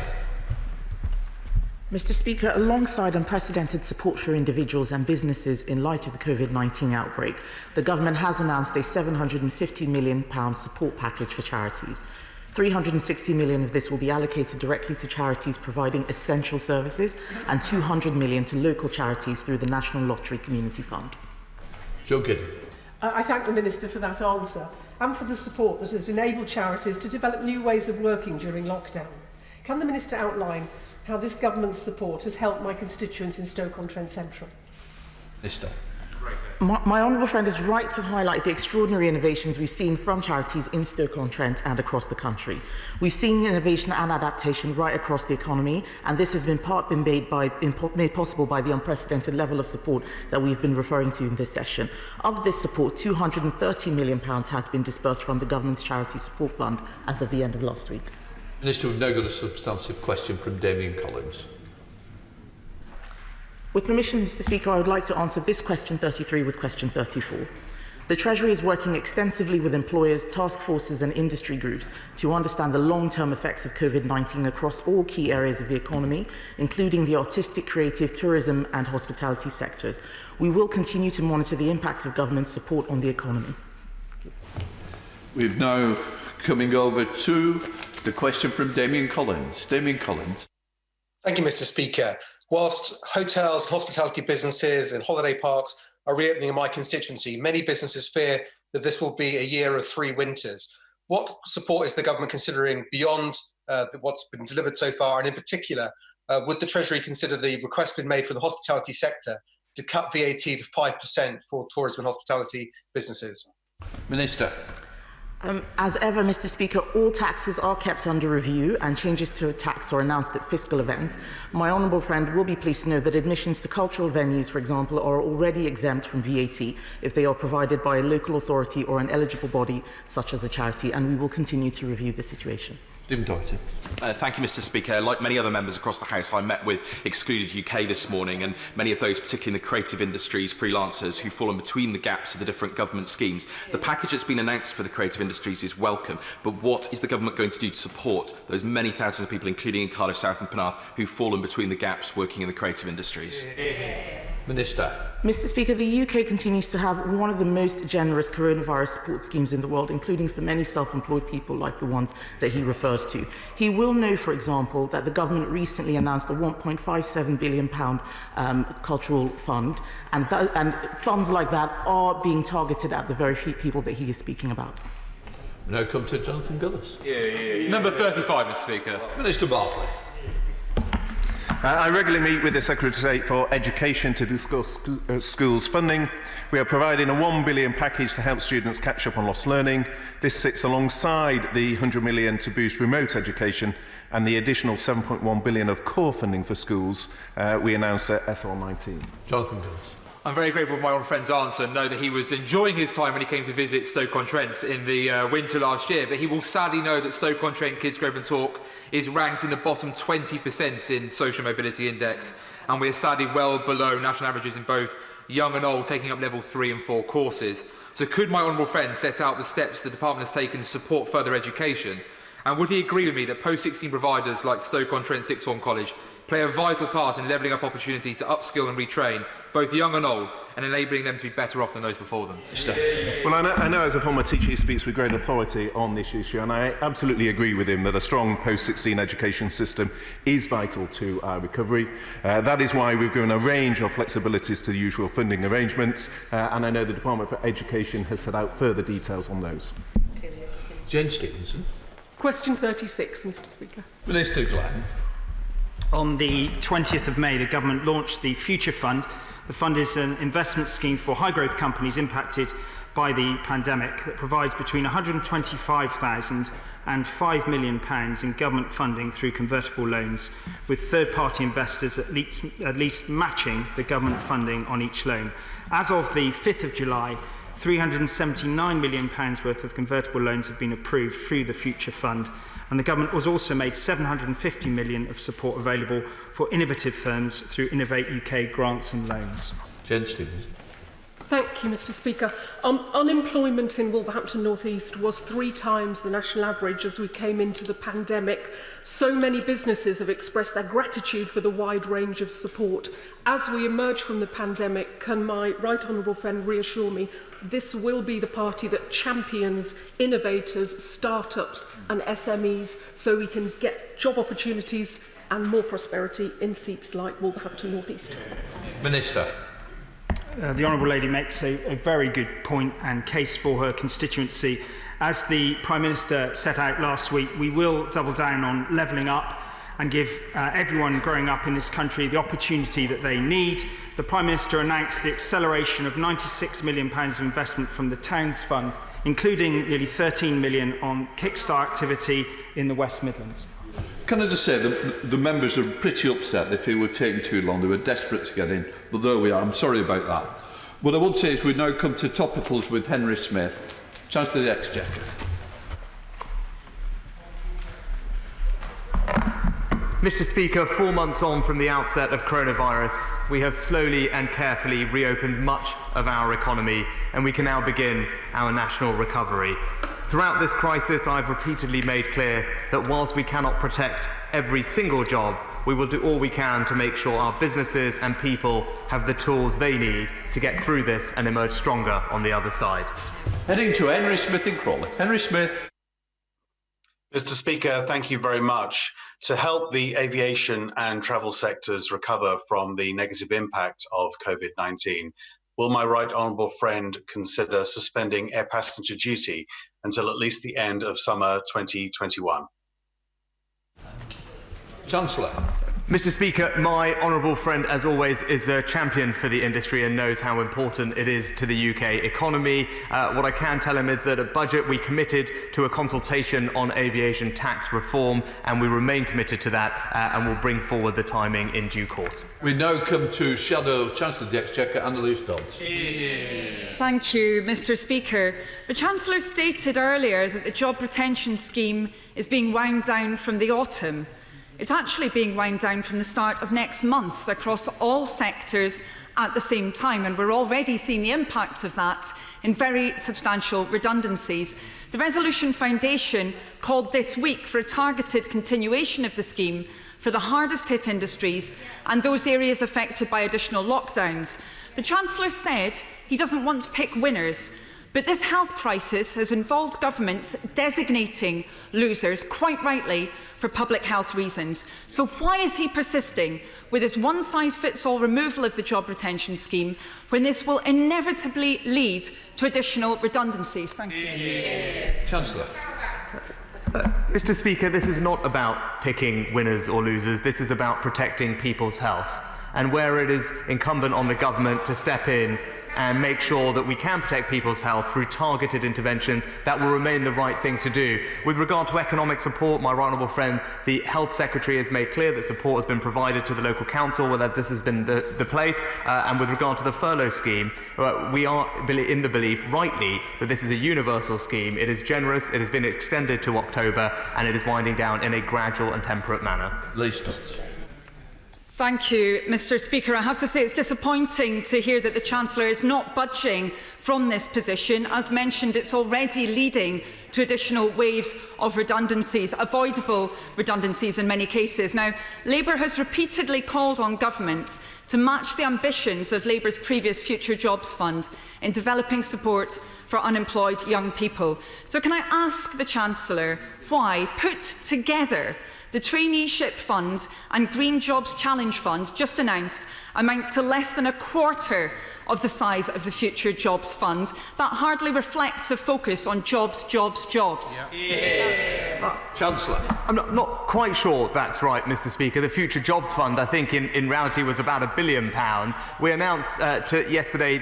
Mr. Speaker, alongside unprecedented support for individuals and businesses in light of the COVID-19 outbreak, the government has announced a £750 million support package for charities. 360 million of this will be allocated directly to charities providing essential services, and 200 million to local charities through the National Lottery Community Fund.
Joe Gideon.
I thank the Minister for that answer and for the support that has enabled charities to develop new ways of working during lockdown. Can the Minister outline how this government's support has helped my constituents in Stoke-on-Trent Central?
Minister.
My honourable friend is right to highlight the extraordinary innovations we've seen from charities in Stoke-on-Trent and across the country. We've seen innovation and adaptation right across the economy, and this has been made possible by the unprecedented level of support that we've been referring to in this session. Of this support, £230 million has been disbursed from the government's Charity Support Fund as of the end of last week.
Minister, we've now got a substantive question from Damien Collins.
With permission, Mr. Speaker, I would like to answer this question 33 with question 34. The Treasury is working extensively with employers, task forces and industry groups to understand the long-term effects of COVID-19 across all key areas of the economy, including the artistic, creative, tourism and hospitality sectors. We will continue to monitor the impact of government support on the economy.
We've now coming over to the question from Damien Collins. Damien Collins.
Thank you, Mr. Speaker. Whilst hotels, hospitality businesses and holiday parks are reopening in my constituency, many businesses fear that this will be a year of 3 winters. What support is the government considering beyond what's been delivered so far? And in particular, would the Treasury consider the request been made for the hospitality sector to cut VAT to 5% for tourism and hospitality businesses?
Minister.
As ever, Mr. Speaker, all taxes are kept under review and changes to tax are announced at fiscal events. My honourable friend will be pleased to know that admissions to cultural venues, for example, are already exempt from VAT if they are provided by a local authority or an eligible body, such as a charity, and we will continue to review the situation.
Thank you, Mr. Speaker. Like many other members across the House, I met with Excluded UK this morning, and many of those, particularly in the creative industries, freelancers who fall in between the gaps of the different government schemes. The package that's been announced for the creative industries is welcome, but what is the government going to do to support those many thousands of people, including in Cardiff South and Penarth, who fall in between the gaps working in the creative industries?
Minister.
Mr. Speaker, the UK continues to have one of the most generous coronavirus support schemes in the world, including for many self-employed people like the ones that he refers to. He will know, for example, that the government recently announced a £1.57 billion cultural fund, and funds like that are being targeted at the very few people that he is speaking about.
Now come to Jonathan Gillis.
Number 35, Mr. Speaker.
Minister Barclay.
I regularly meet with the Secretary of State for Education to discuss schools funding. We are providing a £1 billion package to help students catch up on lost learning. This sits alongside the £100 million to boost remote education and the additional £7.1 billion of core funding for schools we announced at SR19.
Jonathan Jones.
I'm very grateful for my old friend's answer and know that he was enjoying his time when he came to visit Stoke-on-Trent in the winter last year, but he will sadly know that Stoke-on-Trent Kids Grove and Talk is ranked in the bottom 20% in Social Mobility Index, and we are sadly well below national averages in both young and old taking up level 3 and 4 courses. So could my honourable friend set out the steps the department has taken to support further education? And would he agree with me that post-16 providers like Stoke-on-Trent Sixth Form College play a vital part in levelling up opportunity to upskill and retrain both young and old and enabling them to be better off than those before them?
Well, I know as a former teacher he speaks with great authority on this issue, and I absolutely agree with him that a strong post-16 education system is vital to our recovery. That is why we've given a range of flexibilities to the usual funding arrangements, and I know the Department for Education has set out further details on those.
Jane Stevenson.
Question 36, Mr Speaker.
Minister Glenn.
On the 20th of May, the government launched the Future Fund. The fund is an investment scheme for high-growth companies impacted by the pandemic that provides between £125,000 and £5 million in government funding through convertible loans, with third-party investors at least matching the government funding on each loan. As of the 5th of July, £379 million worth of convertible loans have been approved through the Future Fund, and the government has also made £750 million of support available for innovative firms through Innovate UK grants and loans.
Jen Stevens.
Thank you, Mr Speaker. Unemployment in Wolverhampton North East was 3 times the national average as we came into the pandemic. So many businesses have expressed their gratitude for the wide range of support. As we emerge from the pandemic, can my right honourable friend reassure me this will be the party that champions innovators, start-ups and SMEs so we can get job opportunities and more prosperity in seats like Wolverhampton North East?
Minister.
The Honourable Lady makes a very good point and case for her constituency. As the Prime Minister set out last week, we will double down on levelling up and give everyone growing up in this country the opportunity that they need. The Prime Minister announced the acceleration of £96 million of investment from the Towns Fund, including nearly £13 million on Kickstart activity in the West Midlands.
Can I just say that the members are pretty upset. They feel we've taken too long. They were desperate to get in, but there we are. I'm sorry about that. What I would say is we now come to topicals with Henry Smith, Chancellor of the Exchequer.
Mr Speaker, 4 months on from the outset of coronavirus, we have slowly and carefully reopened much of our economy, and we can now begin our national recovery. Throughout this crisis, I've repeatedly made clear that whilst we cannot protect every single job, we will do all we can to make sure our businesses and people have the tools they need to get through this and emerge stronger on the other side.
Heading to Henry Smith in Crawley. Henry Smith.
Mr Speaker, thank you very much. To help the aviation and travel sectors recover from the negative impact of COVID-19, will my right honourable friend consider suspending air passenger duty until at least the end of summer 2021?
Chancellor.
Mr Speaker, my honourable friend, as always, is a champion for the industry and knows how important it is to the UK economy. What I can tell him is that at Budget we committed to a consultation on aviation tax reform, and we remain committed to that and will bring forward the timing in due course.
We now come to Shadow Chancellor of the Exchequer, Annalise Dodds.
Thank you, Mr Speaker. The Chancellor stated earlier that the job retention scheme is being wound down from the autumn. It's actually being wound down from the start of next month across all sectors at the same time, and we're already seeing the impact of that in very substantial redundancies. The Resolution Foundation called this week for a targeted continuation of the scheme for the hardest hit industries and those areas affected by additional lockdowns. The Chancellor said he doesn't want to pick winners, but this health crisis has involved governments designating losers, quite rightly, for public health reasons. So why is he persisting with his one-size-fits-all removal of the job retention scheme when this will inevitably lead to additional redundancies? Thank you.
Chancellor.
Mr. Speaker, this is not about picking winners or losers. This is about protecting people's health. And where it is incumbent on the government to step in and make sure that we can protect people's health through targeted interventions, that will remain the right thing to do. With regard to economic support, my right honourable friend, the Health Secretary has made clear that support has been provided to the local council, whether this has been the place. And with regard to the furlough scheme, we are in the belief, rightly, that this is a universal scheme. It is generous, it has been extended to October, and it is winding down in a gradual and temperate manner.
Thank you, Mr. Speaker. I have to say it's disappointing to hear that the Chancellor is not budging from this position. As mentioned, it's already leading to additional waves of redundancies, avoidable redundancies in many cases. Now, Labour has repeatedly called on government to match the ambitions of Labour's previous Future Jobs Fund in developing support for unemployed young people. So can I ask the Chancellor why put together the Traineeship Fund and Green Jobs Challenge Fund, just announced, amount to less than a quarter of the size of the Future Jobs Fund? That hardly reflects a focus on jobs, jobs, jobs.
Chancellor.
I'm not quite sure that's right, Mr. Speaker. The Future Jobs Fund, I think, in reality was about £1 billion. We announced yesterday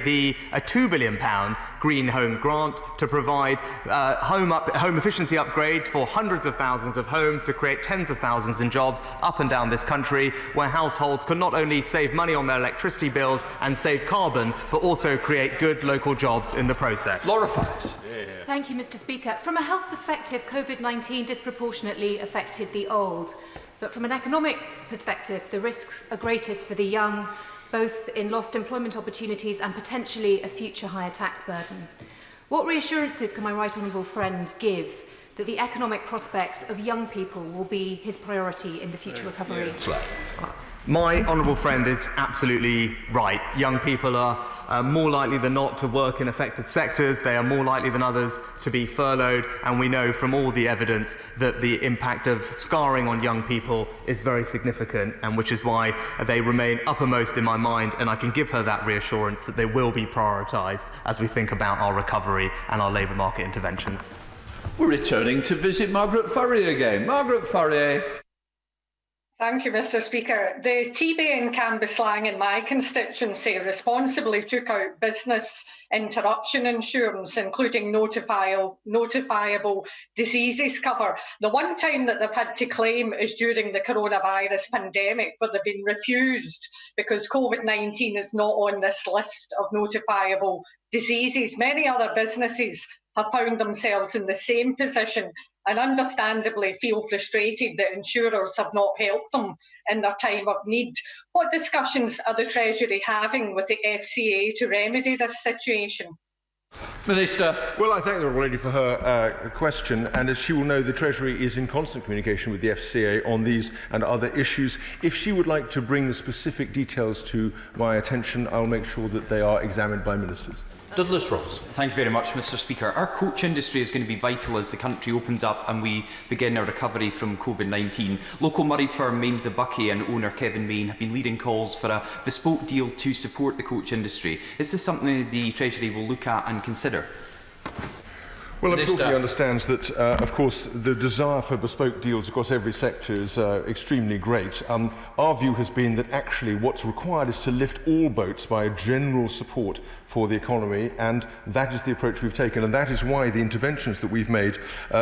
a £2 billion Green Home Grant to provide home efficiency upgrades for hundreds of thousands of homes to create tens of thousands in jobs up and down this country, where households can not only save money on their electricity bills and save carbon, but also create good local jobs in the process.
Laura Files.
Thank you, Mr. Speaker. From a health perspective, COVID-19 disproportionately affected the old. But from an economic perspective, the risks are greatest for the young, both in lost employment opportunities and potentially a future higher tax burden. What reassurances can my right honourable friend give that the economic prospects of young people will be his priority in the future recovery?
My honourable friend is absolutely right. Young people are more likely than not to work in affected sectors. They are more likely than others to be furloughed. And we know from all the evidence that the impact of scarring on young people is very significant, and which is why they remain uppermost in my mind. And I can give her that reassurance that they will be prioritised as we think about our recovery and our labour market interventions.
We're returning to visit Margaret Farrier again. Margaret Farrier.
Thank you, Mr. Speaker. The TB in Cambuslang in my constituency responsibly took out business interruption insurance, including notifiable diseases cover. The one time that they've had to claim is during the coronavirus pandemic, but they've been refused because COVID-19 is not on this list of notifiable diseases. Many other businesses have found themselves in the same position and understandably feel frustrated that insurers have not helped them in their time of need. What discussions are the Treasury having with the FCA to remedy this situation?
Minister.
Well, I thank the Honourable Lady for her question, and as she will know, the Treasury is in constant communication with the FCA on these and other issues. If she would like to bring the specific details to my attention, I'll make sure that they are examined by ministers.
Douglas Ross.
Thank you very much, Mr. Speaker. Our coach industry is going to be vital as the country opens up and we begin our recovery from COVID-19. Local Murray firm Mains a Bucky and owner Kevin Main have been leading calls for a bespoke deal to support the coach industry. Is this something the Treasury will look at and consider?
Well, I'm sure he understands that, of course, the desire for bespoke deals across every sector is extremely great. Our view has been that actually what's required is to lift all boats by a general support for the economy, and that is the approach we've taken. And that is why the interventions that we've made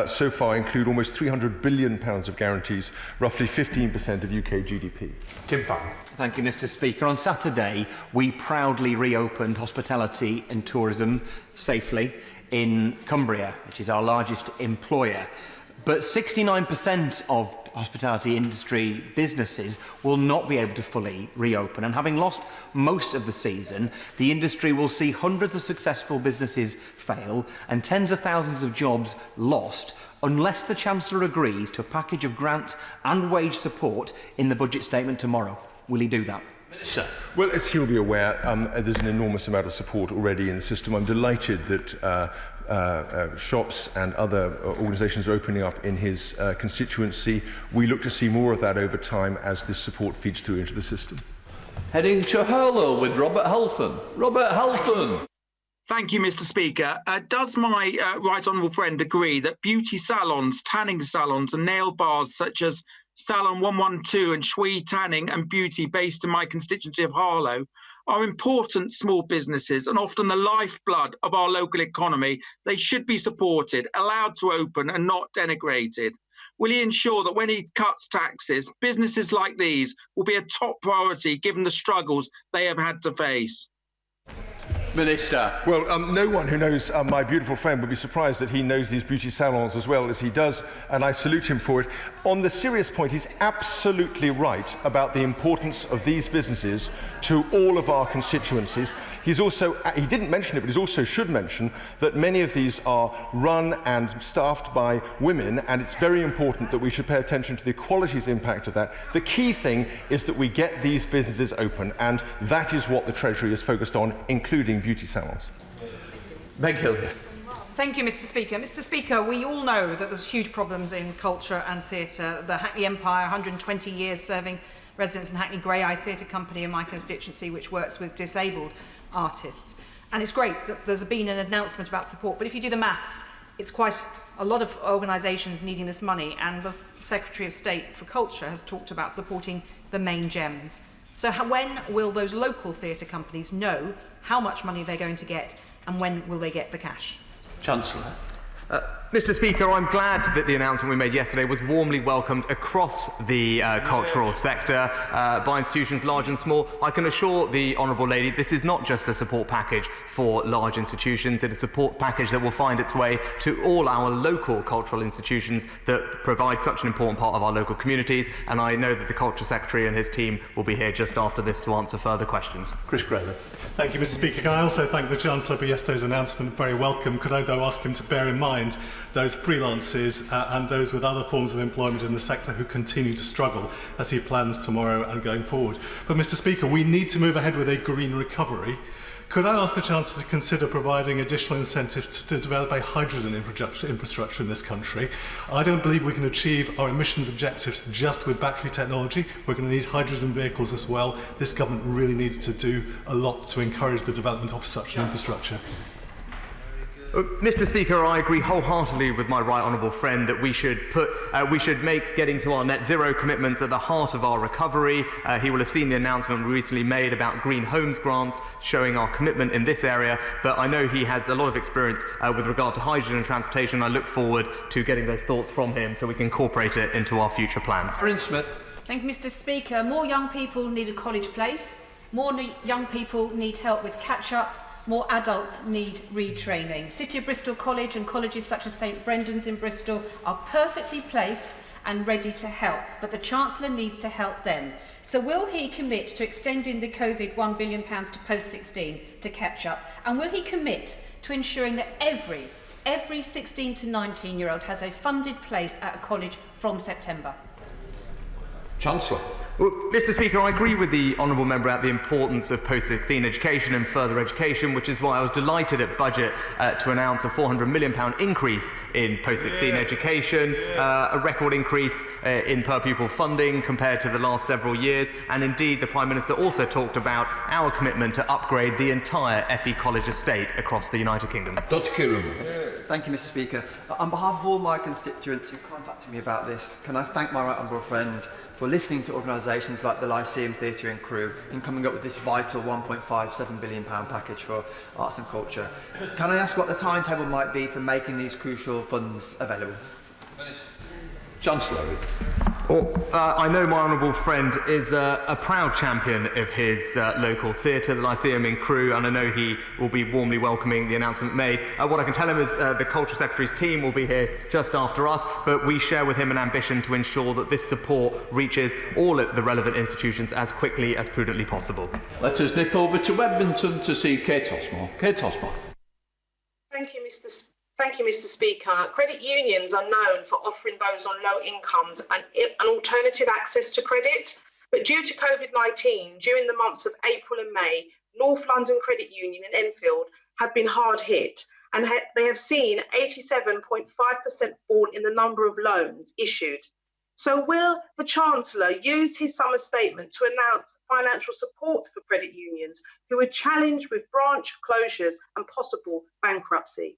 so far include almost £300 billion of guarantees, roughly 15% of UK GDP.
Tim Farron.
Thank you, Mr. Speaker. On Saturday, we proudly reopened hospitality and tourism safely in Cumbria, which is our largest employer. But 69% of hospitality industry businesses will not be able to fully reopen. And having lost most of the season, the industry will see hundreds of successful businesses fail and tens of thousands of jobs lost unless the Chancellor agrees to a package of grant and wage support in the budget statement tomorrow. Will he do that?
Minister.
Well, as he'll be aware, there's an enormous amount of support already in the system. I'm delighted that shops and other organisations are opening up in his constituency. We look to see more of that over time as this support feeds through into the system.
Heading to Hurlow with Robert Halfon. Robert Halfon.
Thank you, Mr. Speaker. Does my right honourable friend agree that beauty salons, tanning salons and nail bars such as Salon 112 and Shui Tanning and Beauty based in my constituency of Harlow are important small businesses and often the lifeblood of our local economy? They should be supported, allowed to open and not denigrated. Will he ensure that when he cuts taxes, businesses like these will be a top priority given the struggles they have had to face?
Minister.
Well, no one who knows my beautiful friend would be surprised that he knows these beauty salons as well as he does, and I salute him for it. On the serious point, he's absolutely right about the importance of these businesses to all of our constituencies. He's also, he didn't mention it, but he also should mention that many of these are run and staffed by women, and it's very important that we should pay attention to the equalities impact of that. The key thing is that we get these businesses open, and that is what the Treasury is focused on, including beauty salons.
Meg Hillier.
Thank you, Mr. Speaker. Mr. Speaker, we all know that there's huge problems in culture and theatre. The Hackney Empire, 120 years serving residents in Hackney Grey Eye Theatre Company in my constituency, which works with disabled artists. And it's great that there's been an announcement about support, but if you do the maths, it's quite a lot of organisations needing this money, and the Secretary of State for Culture has talked about supporting the main gems. So when will those local theatre companies know how much money they're going to get, and when will they get the cash?
Chancellor.
Mr. Speaker, I'm glad that the announcement we made yesterday was warmly welcomed across the cultural sector by institutions large and small. I can assure the Honourable Lady this is not just a support package for large institutions, it is a support package that will find its way to all our local cultural institutions that provide such an important part of our local communities, and I know that the Culture Secretary and his team will be here just after this to answer further questions.
Chris Grayman.
Thank you, Mr. Speaker. Can I also thank the Chancellor for yesterday's announcement? Very welcome. Could I, though, ask him to bear in mind those freelancers and those with other forms of employment in the sector who continue to struggle as he plans tomorrow and going forward. But, Mr. Speaker, we need to move ahead with a green recovery. Could I ask the Chancellor to consider providing additional incentives to develop a hydrogen infrastructure in this country? I don't believe we can achieve our emissions objectives just with battery technology. We're going to need hydrogen vehicles as well. This government really needs to do a lot to encourage the development of such an infrastructure.
Mr. Speaker, I agree wholeheartedly with my right honourable friend that we should make getting to our net zero commitments at the heart of our recovery. He will have seen the announcement we recently made about green homes grants, showing our commitment in this area. But I know he has a lot of experience with regard to hydrogen and transportation. I look forward to getting those thoughts from him so we can incorporate it into our future plans.
Erin Smith.
Thank you, Mr. Speaker. More young people need a college place. More young people need help with catch-up. More adults need retraining. City of Bristol College and colleges such as St Brendan's in Bristol are perfectly placed and ready to help, but the Chancellor needs to help them. So will he commit to extending the COVID £1 billion to post-16 to catch up? And will he commit to ensuring that every 16 to 19-year-old has a funded place at a college from September?
Chancellor.
Well, Mr. Speaker, I agree with the honourable member about the importance of post-16 education and further education, which is why I was delighted at budget to announce a £400 million increase in post-16 education, a record increase in per-pupil funding compared to the last several years, and indeed the Prime Minister also talked about our commitment to upgrade the entire FE College estate across the United Kingdom.
Dr. Kieran.
Thank you, Mr. Speaker. On behalf of all my constituents who contacted me about this, can I thank my right honourable friend for listening to organisations like the Lyceum Theatre and Crew in coming up with this vital £1.57 billion package for arts and culture. Can I ask what the timetable might be for making these crucial funds available?
Chancellor.
I know my honourable friend is a proud champion of his local theatre, the Lyceum in Crewe, and I know he will be warmly welcoming the announcement made. What I can tell him is the Culture Secretary's team will be here just after us, but we share with him an ambition to ensure that this support reaches all the relevant institutions as quickly as prudently possible.
Let us nip over to Edmonton to see Kate Osmore. Kate Osmore.
Thank you, Mr. Speaker. Credit unions are known for offering those on low incomes an alternative access to credit. But due to COVID-19, during the months of April and May, North London Credit Union and Enfield have been hard hit, and they have seen 87.5% fall in the number of loans issued. So will the Chancellor use his summer statement to announce financial support for credit unions who are challenged with branch closures and possible bankruptcy?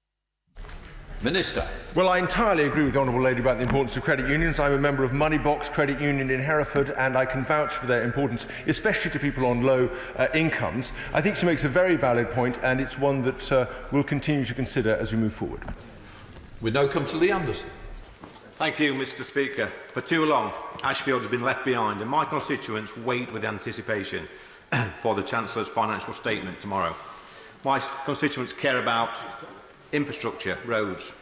Minister.
Well, I entirely agree with the Honourable Lady about the importance of credit unions. I'm a member of Moneybox Credit Union in Hereford, and I can vouch for their importance, especially to people on low incomes. I think she makes a very valid point, and it's one that we'll continue to consider as we move forward.
We now come to Lee Anderson.
Thank you, Mr. Speaker. For too long, Ashfield has been left behind, and my constituents wait with anticipation for the Chancellor's financial statement tomorrow. My constituents care about infrastructure, roads,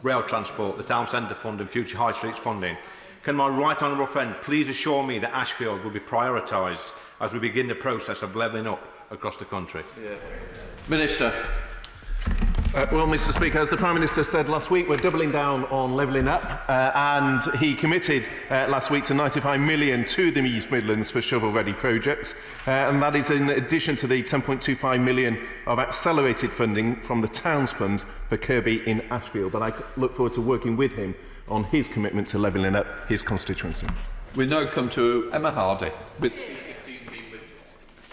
rail transport, the town centre fund and future high streets funding. Can my right honourable friend please assure me that Ashfield will be prioritised as we begin the process of levelling up across the country?
Minister.
Well, Mr. Speaker, as the Prime Minister said last week, we're doubling down on levelling up, and he committed last week to 95 million to the East Midlands for shovel-ready projects, and that is in addition to the 10.25 million of accelerated funding from the Towns Fund for Kirby in Ashfield. But I look forward to working with him on his commitment to levelling up his constituency.
We now come to Emma Hardy.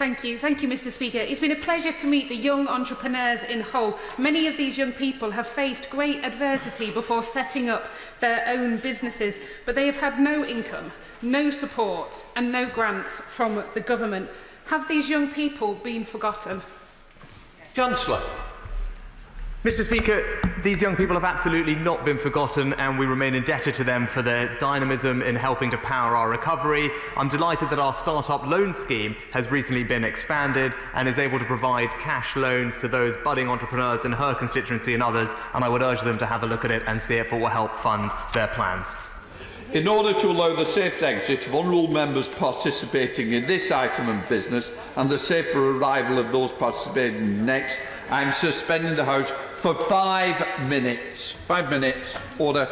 Thank you, Mr. Speaker. It's been a pleasure to meet the young entrepreneurs in Hull. Many of these young people have faced great adversity before setting up their own businesses, but they have had no income, no support and no grants from the government. Have these young people been forgotten?
Chancellor.
Mr. Speaker, these young people have absolutely not been forgotten, and we remain indebted to them for their dynamism in helping to power our recovery. I'm delighted that our Startup Loan Scheme has recently been expanded and is able to provide cash loans to those budding entrepreneurs in her constituency and others, and I would urge them to have a look at it and see if it will help fund their plans.
In order to allow the safe exit of honourable members participating in this item of business and the safer arrival of those participating next, I am suspending the House for 5 minutes. 5 minutes. Order.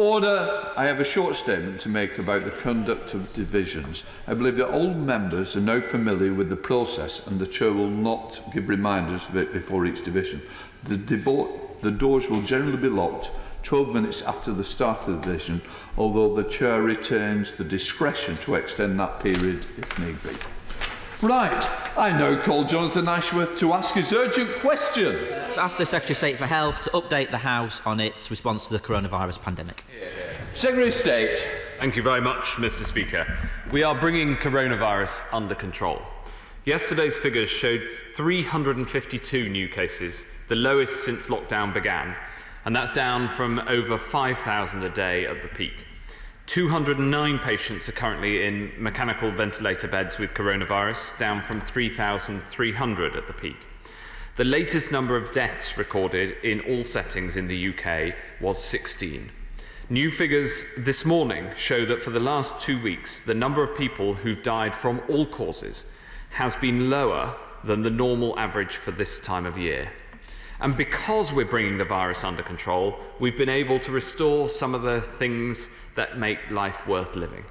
Order. I have a short statement to make about the conduct of divisions. I believe that all members are now familiar with the process and the Chair will not give reminders of it before each division. The doors will generally be locked 12 minutes after the start of the division, although the Chair retains the discretion to extend that period if need be. Right, I now call Jonathan Ashworth to ask his urgent question.
Ask the Secretary of State for Health to update the House on its response to the coronavirus pandemic.
Secretary of State.
Thank you very much, Mr. Speaker. We are bringing coronavirus under control. Yesterday's figures showed 352 new cases, the lowest since lockdown began, and that's down from over 5,000 a day at the peak. 209 patients are currently in mechanical ventilator beds with coronavirus, down from 3,300 at the peak. The latest number of deaths recorded in all settings in the UK was 16. New figures this morning show that for the last 2 weeks, the number of people who've died from all causes has been lower than the normal average for this time of year. And because we're bringing the virus under control, we've been able to restore some of the things that make life worth living.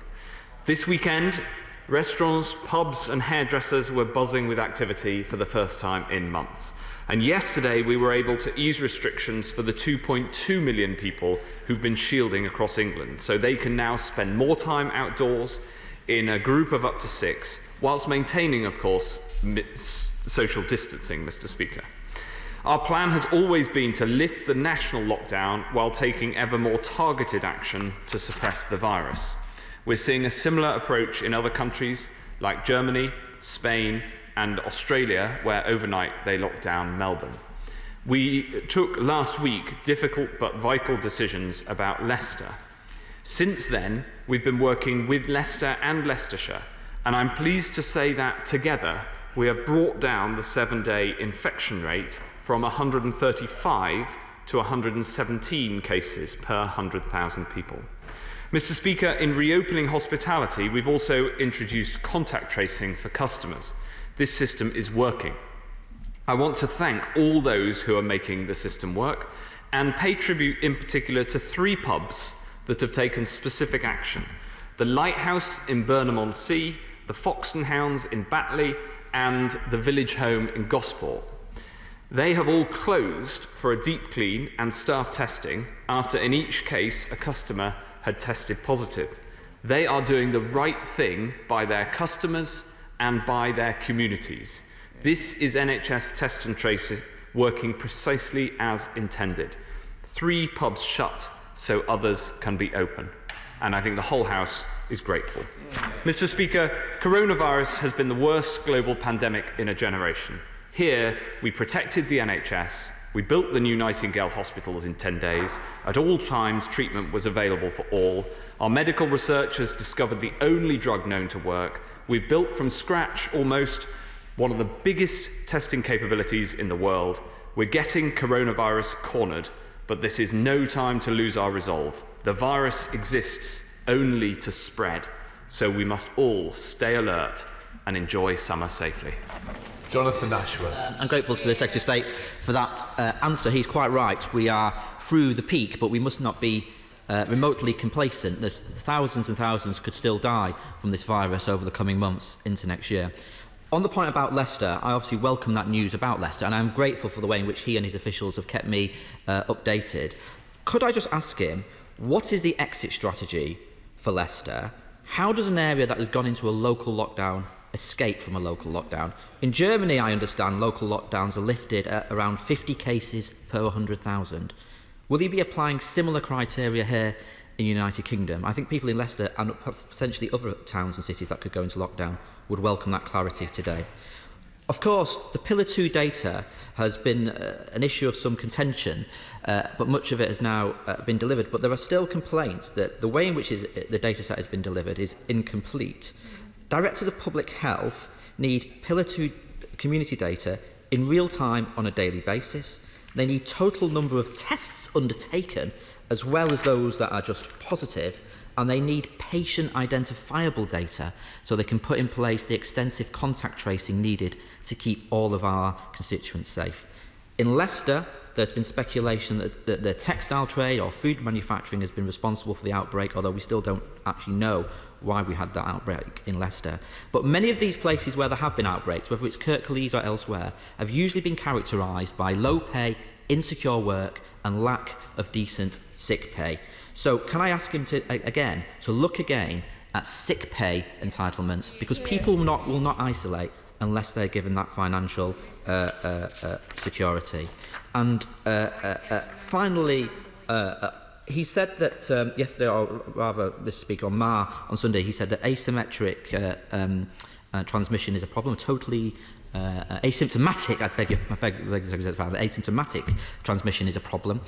This weekend, restaurants, pubs and hairdressers were buzzing with activity for the first time in months. And yesterday we were able to ease restrictions for the 2.2 million people who've been shielding across England, so they can now spend more time outdoors in a group of up to 6, whilst maintaining, of course, social distancing, Mr. Speaker. Our plan has always been to lift the national lockdown while taking ever more targeted action to suppress the virus. We're seeing a similar approach in other countries like Germany, Spain and Australia, where overnight they locked down Melbourne. We took last week difficult but vital decisions about Leicester. Since then, we've been working with Leicester and Leicestershire, and I'm pleased to say that together we have brought down the 7-day infection rate from 135 to 117 cases per 100,000 people. Mr. Speaker, in reopening hospitality, we've also introduced contact tracing for customers. This system is working. I want to thank all those who are making the system work and pay tribute in particular to 3 pubs that have taken specific action: the Lighthouse in Burnham-on-Sea, the Fox and Hounds in Batley, and the Village Home in Gosport. They have all closed for a deep clean and staff testing after in each case a customer had tested positive. They are doing the right thing by their customers and by their communities. This is NHS test and trace working precisely as intended. 3 pubs shut so others can be open. And I think the whole House is grateful. Mr. Speaker, coronavirus has been the worst global pandemic in a generation. Here, we protected the NHS, we built the new Nightingale hospitals in 10 days, at all times treatment was available for all, our medical researchers discovered the only drug known to work, we've built from scratch almost one of the biggest testing capabilities in the world. We're getting coronavirus cornered, but this is no time to lose our resolve. The virus exists only to spread, so we must all stay alert and enjoy summer safely.
Jonathan Ashworth.
I'm grateful to the Secretary of State for that answer. He's quite right. We are through the peak, but we must not be remotely complacent. There's thousands and thousands could still die from this virus over the coming months into next year. On the point about Leicester, I obviously welcome that news about Leicester, and I'm grateful for the way in which he and his officials have kept me updated. Could I just ask him, what is the exit strategy for Leicester? How does an area that has gone into a local lockdown escape from a local lockdown? In Germany, I understand local lockdowns are lifted at around 50 cases per 100,000. Will he be applying similar criteria here in the United Kingdom? I think people in Leicester and potentially other towns and cities that could go into lockdown would welcome that clarity today. Of course, the Pillar 2 data has been an issue of some contention, but much of it has now been delivered. But there are still complaints that the way in which the data set has been delivered is incomplete. Directors of Public Health need Pillar 2 community data in real time on a daily basis. They need total number of tests undertaken, as well as those that are just positive, and they need patient identifiable data so they can put in place the extensive contact tracing needed to keep all of our constituents safe. In Leicester, there's been speculation that the textile trade or food manufacturing has been responsible for the outbreak, although we still don't actually know why we had that outbreak in Leicester. But many of these places where there have been outbreaks, whether it's Kirklees or elsewhere, have usually been characterised by low pay, insecure work and lack of decent sick pay. So can I ask him to look again at sick pay entitlements, because people will not isolate unless they're given that financial security. And finally, he said that yesterday, or rather, Mr. Speaker, on Sunday, he said that asymmetric transmission is a problem, totally asymptomatic, asymptomatic transmission is a problem.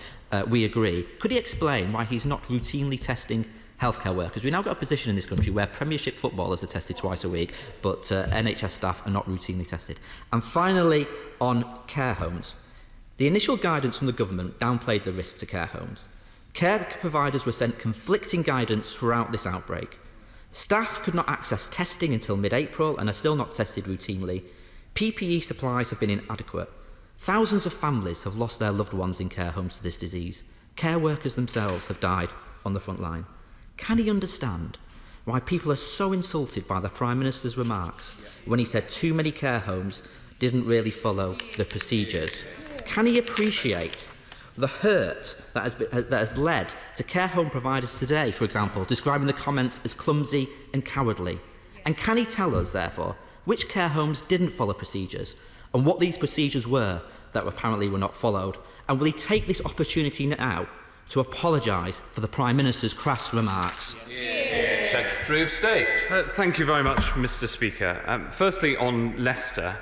We agree. Could he explain why he's not routinely testing healthcare workers? We've now got a position in this country where Premiership footballers are tested twice a week, but NHS staff are not routinely tested. And finally, on care homes. The initial guidance from the government downplayed the risks to care homes. Care providers were sent conflicting guidance throughout this outbreak. Staff could not access testing until mid-April and are still not tested routinely. PPE supplies have been inadequate. Thousands of families have lost their loved ones in care homes to this disease. Care workers themselves have died on the front line. Can he understand why people are so insulted by the Prime Minister's remarks when he said too many care homes didn't really follow the procedures? Can he appreciate the hurt that has led to care home providers today, for example, describing the comments as clumsy and cowardly? And can he tell us, therefore, which care homes didn't follow procedures and what these procedures were that apparently were not followed? And will he take this opportunity now to apologise for the Prime Minister's crass remarks?
Secretary of State.
Thank you very much, Mr. Speaker. Firstly, on Leicester,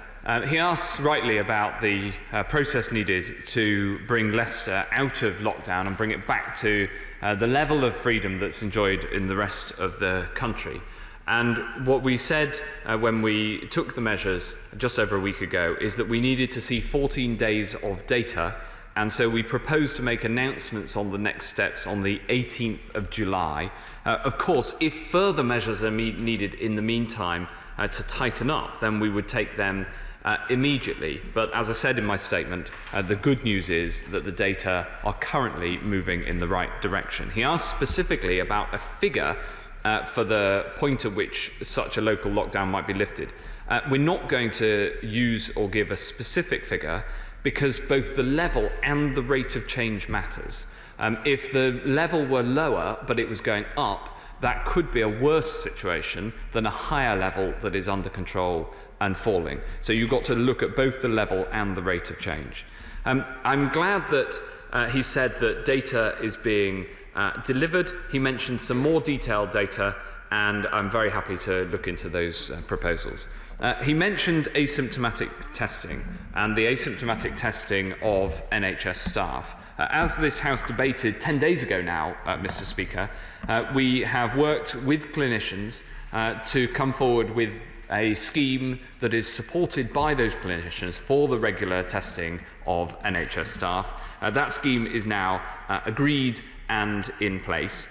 he asks rightly about the process needed to bring Leicester out of lockdown and bring it back to the level of freedom that's enjoyed in the rest of the country. And what we said when we took the measures just over a week ago is that we needed to see 14 days of data, and so we proposed to make announcements on the next steps on the 18th of July. Of course, if further measures are needed in the meantime to tighten up, then we would take them immediately. But as I said in my statement, the good news is that the data are currently moving in the right direction. He asked specifically about a figure for the point at which such a local lockdown might be lifted. We're not going to use or give a specific figure because both the level and the rate of change matters. If the level were lower but it was going up, that could be a worse situation than a higher level that is under control and falling. So you've got to look at both the level and the rate of change. I'm glad that he said that data is being delivered. He mentioned some more detailed data, and I'm very happy to look into those proposals. He mentioned asymptomatic testing and the asymptomatic testing of NHS staff. As this House debated 10 days ago now, Mr. Speaker, we have worked with clinicians to come forward with a scheme that is supported by those clinicians for the regular testing of NHS staff. That scheme is now agreed and in place.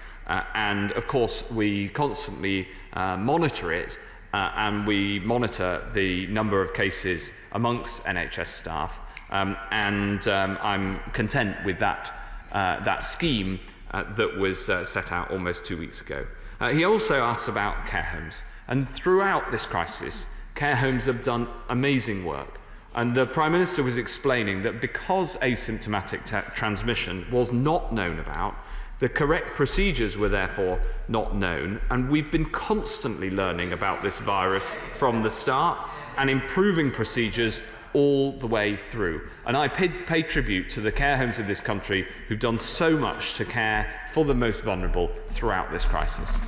And of course, we constantly monitor it and we monitor the number of cases amongst NHS staff. I'm content with that scheme that was set out almost 2 weeks ago. He also asked about care homes. And throughout this crisis, care homes have done amazing work. And the Prime Minister was explaining that because asymptomatic transmission was not known about, the correct procedures were therefore not known. And we've been constantly learning about this virus from the start and improving procedures all the way through. And I pay tribute to the care homes of this country who've done so much to care for the most vulnerable throughout this crisis.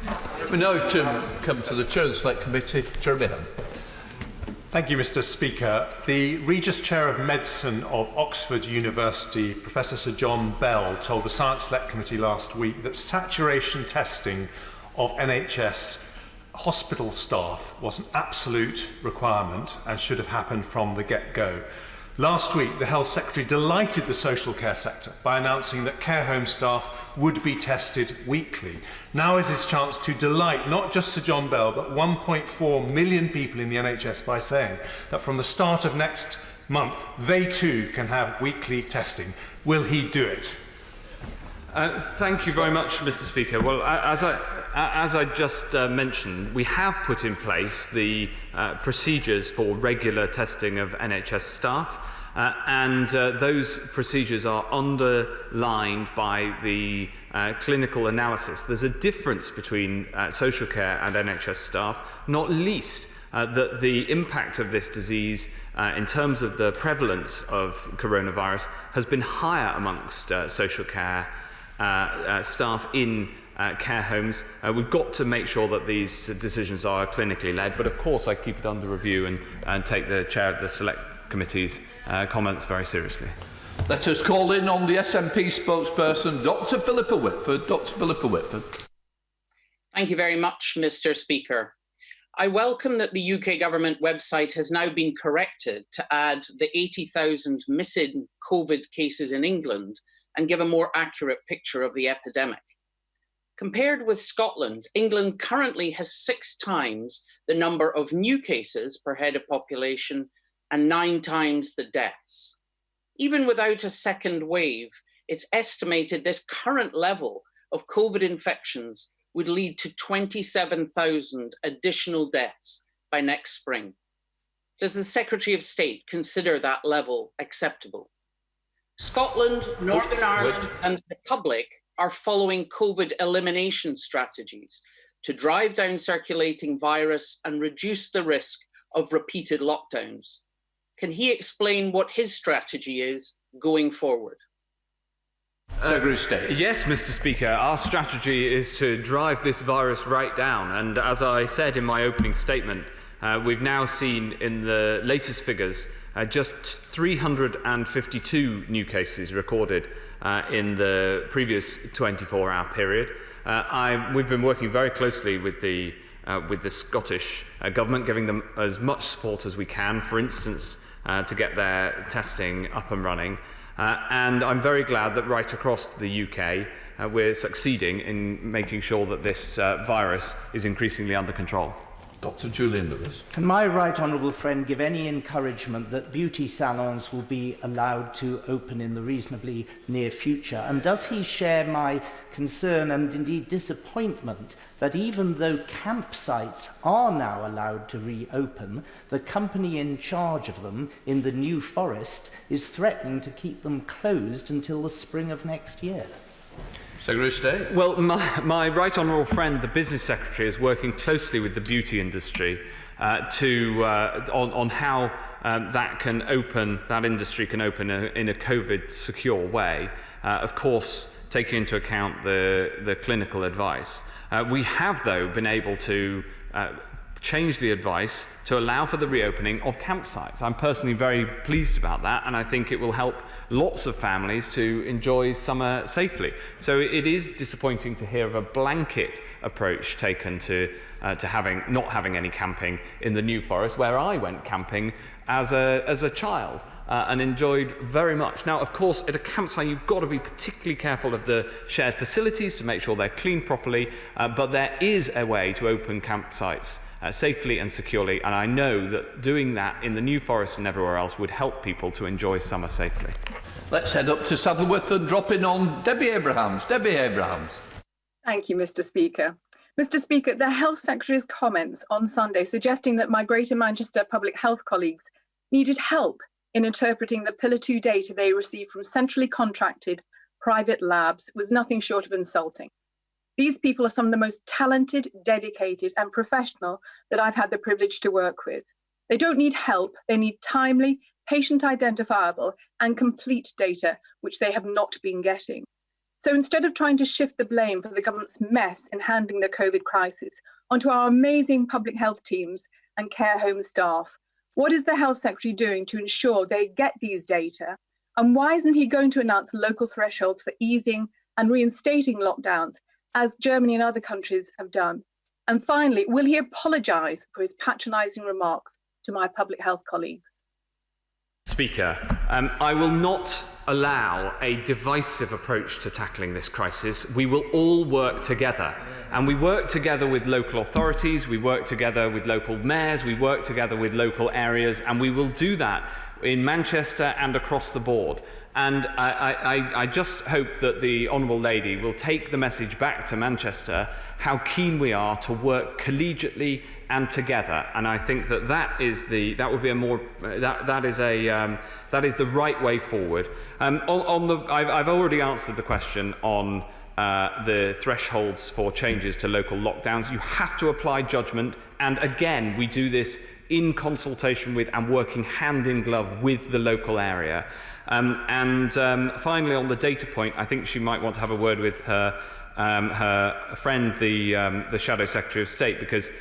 We now come to the Chair of the Select Committee, Jeremy Hunt.
Thank you, Mr. Speaker. The Regis Chair of Medicine of Oxford University, Professor Sir John Bell, told the Science Select Committee last week that saturation testing of NHS hospital staff was an absolute requirement and should have happened from the get-go. Last week, the Health Secretary delighted the social care sector by announcing that care home staff would be tested weekly. Now is his chance to delight not just Sir John Bell, but 1.4 million people in the NHS by saying that from the start of next month, they too can have weekly testing. Will he do it?
Thank you very much, Mr. Speaker. Well, as I just mentioned, we have put in place the procedures for regular testing of NHS staff, and those procedures are underlined by the clinical analysis. There's a difference between social care and NHS staff, not least that the impact of this disease in terms of the prevalence of coronavirus has been higher amongst social care staff in care homes. We've got to make sure that these decisions are clinically led, but of course I keep it under review and take the chair of the Select Committee's comments very seriously.
Let us call in on the SNP spokesperson, Dr. Philippa Whitford. Dr. Philippa Whitford.
Thank you very much, Mr. Speaker. I welcome that the UK government website has now been corrected to add the 80,000 missing COVID cases in England and give a more accurate picture of the epidemic. Compared with Scotland, England currently has 6 times the number of new cases per head of population and 9 times the deaths. Even without a second wave, it's estimated this current level of COVID infections would lead to 27,000 additional deaths by next spring. Does the Secretary of State consider that level acceptable? Scotland, Northern Ireland and the Republic are following COVID elimination strategies to drive down circulating virus and reduce the risk of repeated lockdowns. Can he explain what his strategy is going forward?
Secretary of State.
Yes, Mr. Speaker, our strategy is to drive this virus right down. And as I said in my opening statement, we've now seen in the latest figures just 352 new cases recorded in the previous 24-hour period. We've been working very closely with the Scottish Government, giving them as much support as we can, for instance, to get their testing up and running. And I'm very glad that right across the UK we're succeeding in making sure that this virus is increasingly under control.
Dr. Julian Lewis.
Can my right honourable friend give any encouragement that beauty salons will be allowed to open in the reasonably near future? And does he share my concern and indeed disappointment that even though campsites are now allowed to reopen, the company in charge of them in the New Forest is threatening to keep them closed until the spring of next year?
Secretary of State.
Well, my right honourable friend, the Business Secretary, is working closely with the beauty industry on how that industry can open in a COVID secure way. Of course, taking into account the clinical advice. We have, though, been able to change the advice to allow for the reopening of campsites. I'm personally very pleased about that, and I think it will help lots of families to enjoy summer safely. So it is disappointing to hear of a blanket approach taken to not having any camping in the New Forest, where I went camping as a child. And enjoyed very much. Now, of course, at a campsite, you've got to be particularly careful of the shared facilities to make sure they're cleaned properly, but there is a way to open campsites safely and securely, and I know that doing that in the New Forest and everywhere else would help people to enjoy summer safely.
Let's head up to Saddleworth and drop in on Debbie Abrahams. Debbie Abrahams.
Thank you, Mr. Speaker. Mr. Speaker, the Health Secretary's comments on Sunday suggesting that my Greater Manchester public health colleagues needed help in interpreting the Pillar 2 data they received from centrally contracted private labs was nothing short of insulting. These people are some of the most talented, dedicated and professional that I've had the privilege to work with. They don't need help, they need timely, patient identifiable and complete data, which they have not been getting. So instead of trying to shift the blame for the government's mess in handling the COVID crisis onto our amazing public health teams and care home staff, what is the Health Secretary doing to ensure they get these data? And why isn't he going to announce local thresholds for easing and reinstating lockdowns, as Germany and other countries have done? And finally, will he apologise for his patronising remarks to my public health colleagues?
Speaker, I will not allow a divisive approach to tackling this crisis. We will all work together. And we work together with local authorities, we work together with local mayors, we work together with local areas, and we will do that in Manchester and across the board. And I just hope that the Honourable Lady will take the message back to Manchester how keen we are to work collegiately and together. And I think that that is the right way forward. I've already answered the question on the thresholds for changes to local lockdowns. You have to apply judgment, and again, we do this in consultation with and working hand in glove with the local area. Finally, on the data point, I think she might want to have a word with her friend, the Shadow Secretary of State, because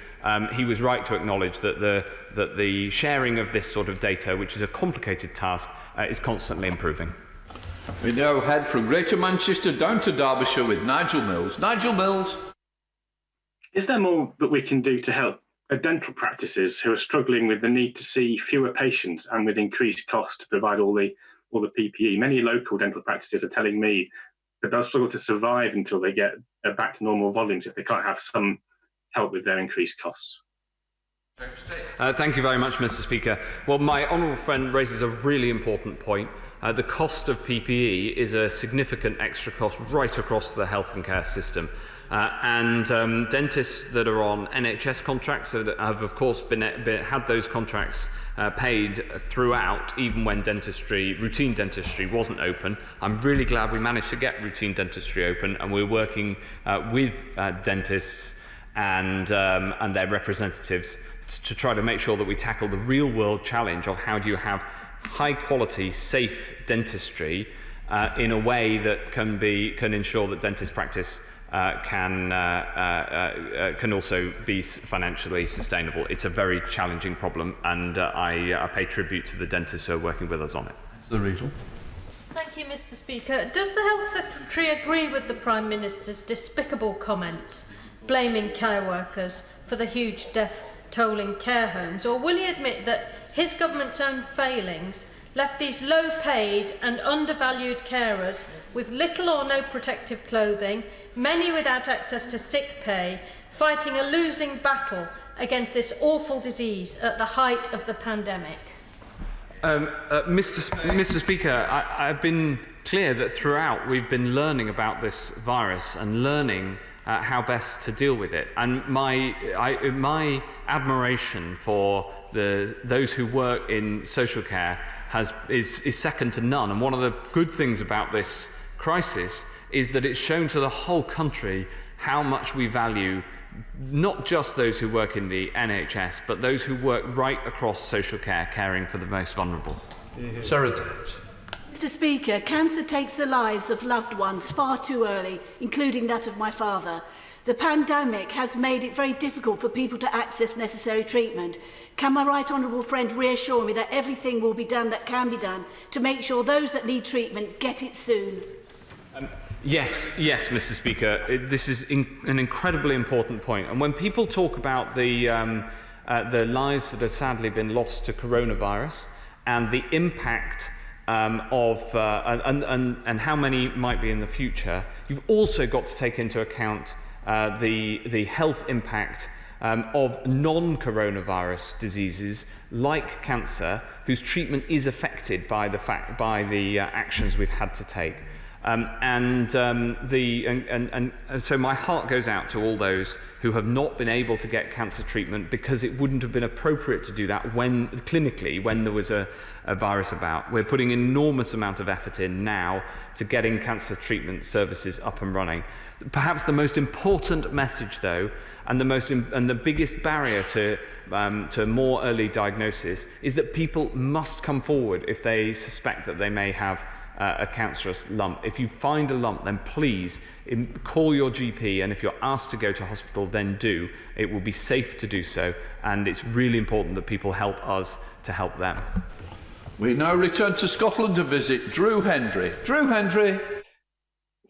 he was right to acknowledge that the sharing of this sort of data, which is a complicated task, is constantly improving.
We now head from Greater Manchester down to Derbyshire with Nigel Mills. Nigel Mills.
Is there more that we can do to help dental practices who are struggling with the need to see fewer patients and with increased costs to provide all the PPE? Many local dental practices are telling me that they'll struggle to survive until they get back to normal volumes if they can't have some help with their increased costs.
Thank you very much, Mr. Speaker. Well, my honourable friend raises a really important point. The cost of PPE is a significant extra cost right across the health and care system. Dentists that are on NHS contracts have, of course, had those contracts paid throughout, even when routine dentistry wasn't open. I'm really glad we managed to get routine dentistry open, and we're working with dentists and their representatives to try to make sure that we tackle the real-world challenge of how do you have high-quality, safe dentistry in a way that can ensure that dentist practice can also be financially sustainable. It's a very challenging problem, and I pay tribute to the dentists who are working with us on it.
Thank you, Mr. Speaker. Does the Health Secretary agree with the Prime Minister's despicable comments blaming care workers for the huge death toll in care homes, or will he admit that his government's own failings left these low-paid and undervalued carers with little or no protective clothing, many without access to sick pay, fighting a losing battle against this awful disease at the height of the pandemic?
Mr. Speaker, I've been clear that throughout we've been learning about this virus and learning how best to deal with it. And my admiration for those who work in social care is second to none. And one of the good things about this crisis is that it's shown to the whole country how much we value not just those who work in the NHS, but those who work right across social care, caring for the most vulnerable.
Sarah.
Mr. Speaker, cancer takes the lives of loved ones far too early, including that of my father. The pandemic has made it very difficult for people to access necessary treatment. Can my right honourable friend reassure me that everything will be done that can be done to make sure those that need treatment get it soon?
Yes, Mr. Speaker. This is an incredibly important point. And when people talk about the lives that have sadly been lost to coronavirus and the impact and how many might be in the future, you've also got to take into account the health impact of non-coronavirus diseases like cancer, whose treatment is affected by the actions we've had to take. So my heart goes out to all those who have not been able to get cancer treatment because it wouldn't have been appropriate to do that clinically when there was a virus about. We're putting an enormous amount of effort in now to getting cancer treatment services up and running. Perhaps the most important message, though, and the biggest barrier to more early diagnosis is that people must come forward if they suspect that they may have a cancerous lump. If you find a lump, then please call your GP, and if you're asked to go to hospital, then do. It will be safe to do so, and it's really important that people help us to help them.
We now return to Scotland to visit Drew Hendry. Drew Hendry.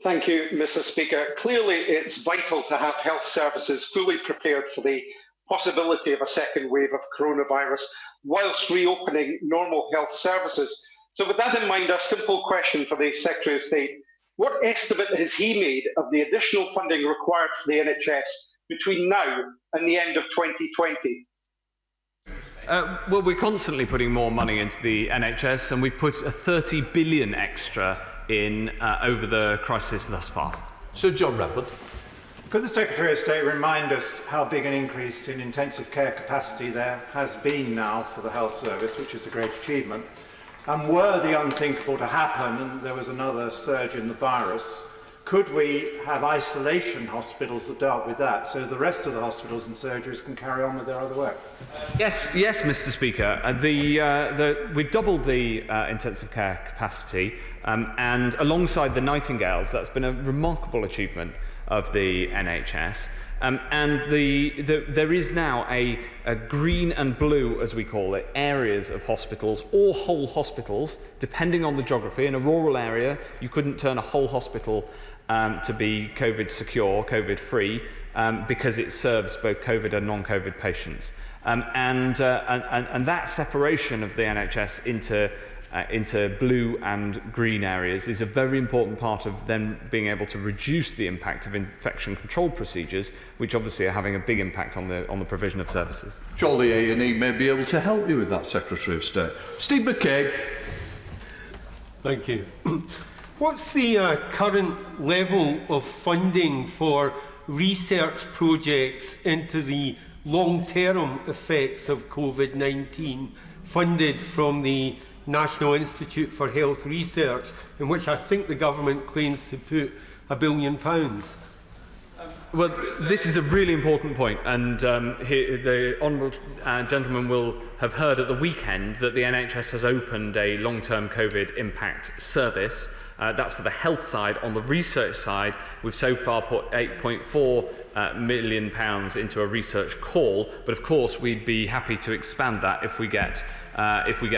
Thank you, Mr. Speaker. Clearly, it's vital to have health services fully prepared for the possibility of a second wave of coronavirus whilst reopening normal health services, So with that in mind, a simple question for the Secretary of State. What estimate has he made of the additional funding required for the NHS between now and the end of 2020?
Well, we're constantly putting more money into the NHS, and we've put a 30 billion extra in over the crisis thus far.
Sir John Redwood.
Could the Secretary of State remind us how big an increase in intensive care capacity there has been now for the health service, which is a great achievement? And were the unthinkable to happen and there was another surge in the virus, could we have isolation hospitals that dealt with that so the rest of the hospitals and surgeries can carry on with their other work?
Yes, Mr. Speaker. We've doubled the intensive care capacity, and alongside the Nightingales, that's been a remarkable achievement of the NHS. There is now a green and blue, as we call it, areas of hospitals, or whole hospitals, depending on the geography. In a rural area, you couldn't turn a whole hospital to be COVID secure, COVID free, because it serves both COVID and non-COVID patients. And that separation of the NHS into blue and green areas is a very important part of them being able to reduce the impact of infection control procedures, which obviously are having a big impact on the provision of services.
Surely A&E may be able to help you with that, Secretary of State. Steve McKay.
Thank you. What's the current level of funding for research projects into the long-term effects of COVID-19 funded from the National Institute for Health Research, in which I think the government claims to put £1 billion?
Well, this is a really important point, and the honourable gentleman will have heard at the weekend that the NHS has opened a long-term COVID impact service. That's for the health side. On the research side, we've so far put £8.4 million into a research call, but of course we'd be happy to expand that if we get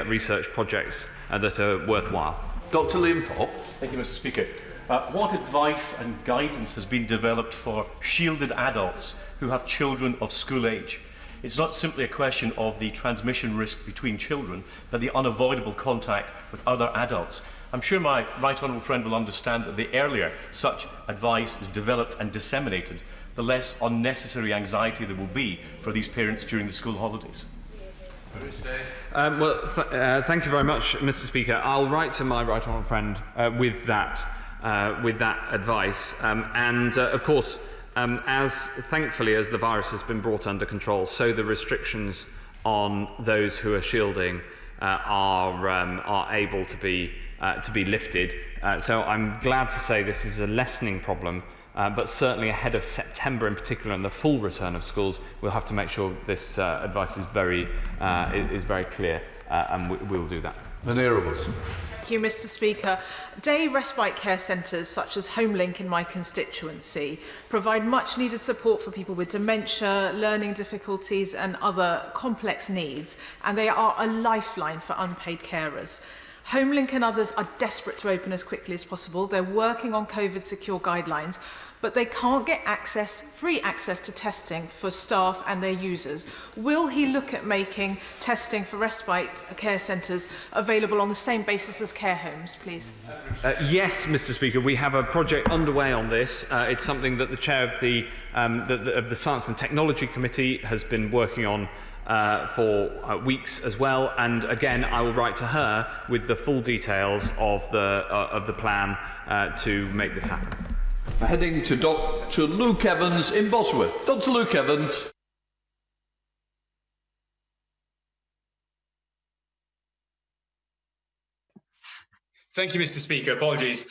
research projects that are worthwhile.
Dr. Liam Fopp.
Thank you, Mr. Speaker. What advice and guidance has been developed for shielded adults who have children of school age? It's not simply a question of the transmission risk between children, but the unavoidable contact with other adults. I'm sure my right honourable friend will understand that the earlier such advice is developed and disseminated, the less unnecessary anxiety there will be for these parents during the school holidays.
Thank you very much, Mr. Speaker. I'll write to my right honourable friend with that advice. Of course, as thankfully as the virus has been brought under control, so the restrictions on those who are shielding are able to be lifted. So I'm glad to say this is a lessening problem, but certainly ahead of September in particular and the full return of schools, we'll have to make sure this advice is very clear, and we will do that.
Thank you, Mr. Speaker. Day respite care centres such as HomeLink in my constituency provide much needed support for people with dementia, learning difficulties and other complex needs, and they are a lifeline for unpaid carers. HomeLink and others are desperate to open as quickly as possible. They're working on COVID secure guidelines, but they can't get free access to testing for staff and their users. Will he look at making testing for respite care centres available on the same basis as care homes, please?
Yes, Mr. Speaker, we have a project underway on this. It's something that the chair of the Science and Technology Committee has been working on for weeks as well, and again I will write to her with the full details of the plan to make this happen.
Heading to Dr. Luke Evans in Bosworth. Dr. Luke Evans.
Thank you, Mr. Speaker. Apologies.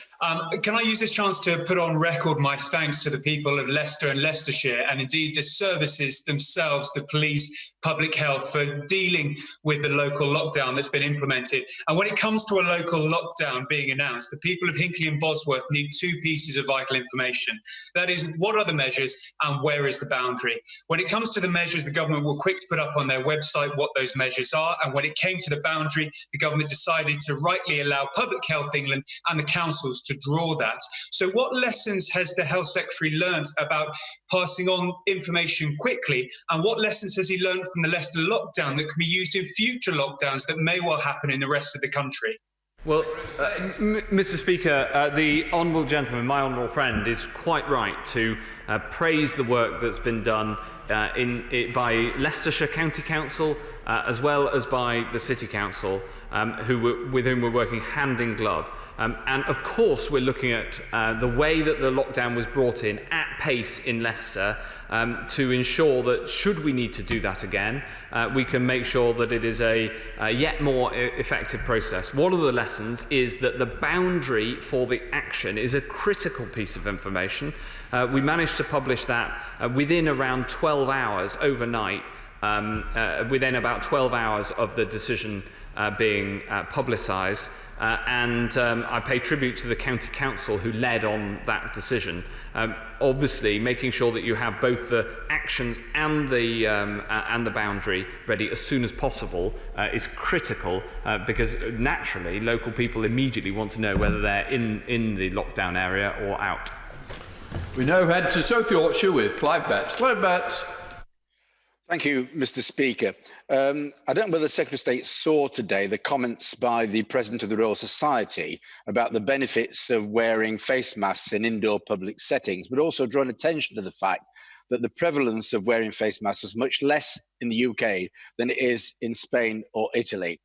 Can I use this chance to put on record my thanks to the people of Leicester and Leicestershire, and indeed the services themselves, the police, public health, for dealing with the local lockdown that's been implemented. And when it comes to a local lockdown being announced, the people of Hinckley and Bosworth need two pieces of vital information. That is, what are the measures and where is the boundary? When it comes to the measures, the government were quick to put up on their website what those measures are. And when it came to the boundary, the government decided to rightly allow Public Health England and the councils to draw that. So what lessons has the Health Secretary learned about passing on information quickly, and what lessons has he learned from the Leicester lockdown that can be used in future lockdowns that may well happen in the rest of the country?
Well, Mr. Speaker, the honourable gentleman, my honourable friend, is quite right to praise the work that's been done by Leicestershire County Council as well as by the City Council, with whom we're working hand in glove. And of course, we're looking at the way that the lockdown was brought in at pace in Leicester to ensure that, should we need to do that again, we can make sure that it is a yet more effective process. One of the lessons is that the boundary for the action is a critical piece of information. We managed to publish that within around 12 hours overnight, within about 12 hours of the decision being publicised. And I pay tribute to the County Council who led on that decision. Obviously, making sure that you have both the actions and the boundary ready as soon as possible is critical, because naturally local people immediately want to know whether they're in the lockdown area or out.
We now head to South Yorkshire with Clive Betts. Clive Betts.
Thank you, Mr. Speaker. I don't know whether the Secretary of State saw today the comments by the President of the Royal Society about the benefits of wearing face masks in indoor public settings, but also drawn attention to the fact that the prevalence of wearing face masks was much less in the UK than it is in Spain or Italy.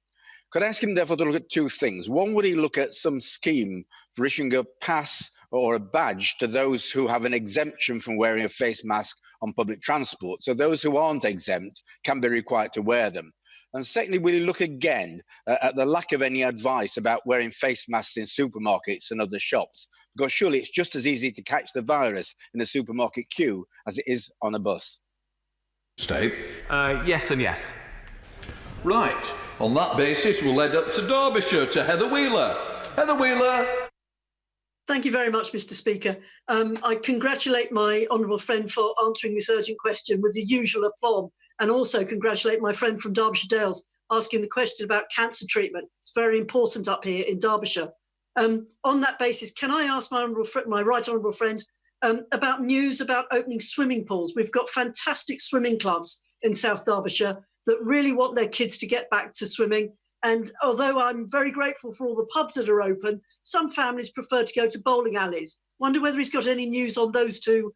Could I ask him, therefore, to look at two things? One, would he look at some scheme for issuing a pass or a badge to those who have an exemption from wearing a face mask on public transport, so those who aren't exempt can be required to wear them? And secondly, will you look again at the lack of any advice about wearing face masks in supermarkets and other shops? Because surely it's just as easy to catch the virus in a supermarket queue as it is on a bus.
State?
Yes and yes.
Right. On that basis, we'll head up to Derbyshire to Heather Wheeler. Heather Wheeler.
Thank you very much, Mr. Speaker. I congratulate my honourable friend for answering this urgent question with the usual aplomb, and also congratulate my friend from Derbyshire Dales asking the question about cancer treatment. It's very important up here in Derbyshire. On that basis, can I ask my right honourable friend about news about opening swimming pools? We've got fantastic swimming clubs in South Derbyshire that really want their kids to get back to swimming. And although I'm very grateful for all the pubs that are open, some families prefer to go to bowling alleys. Wonder whether he's got any news on those two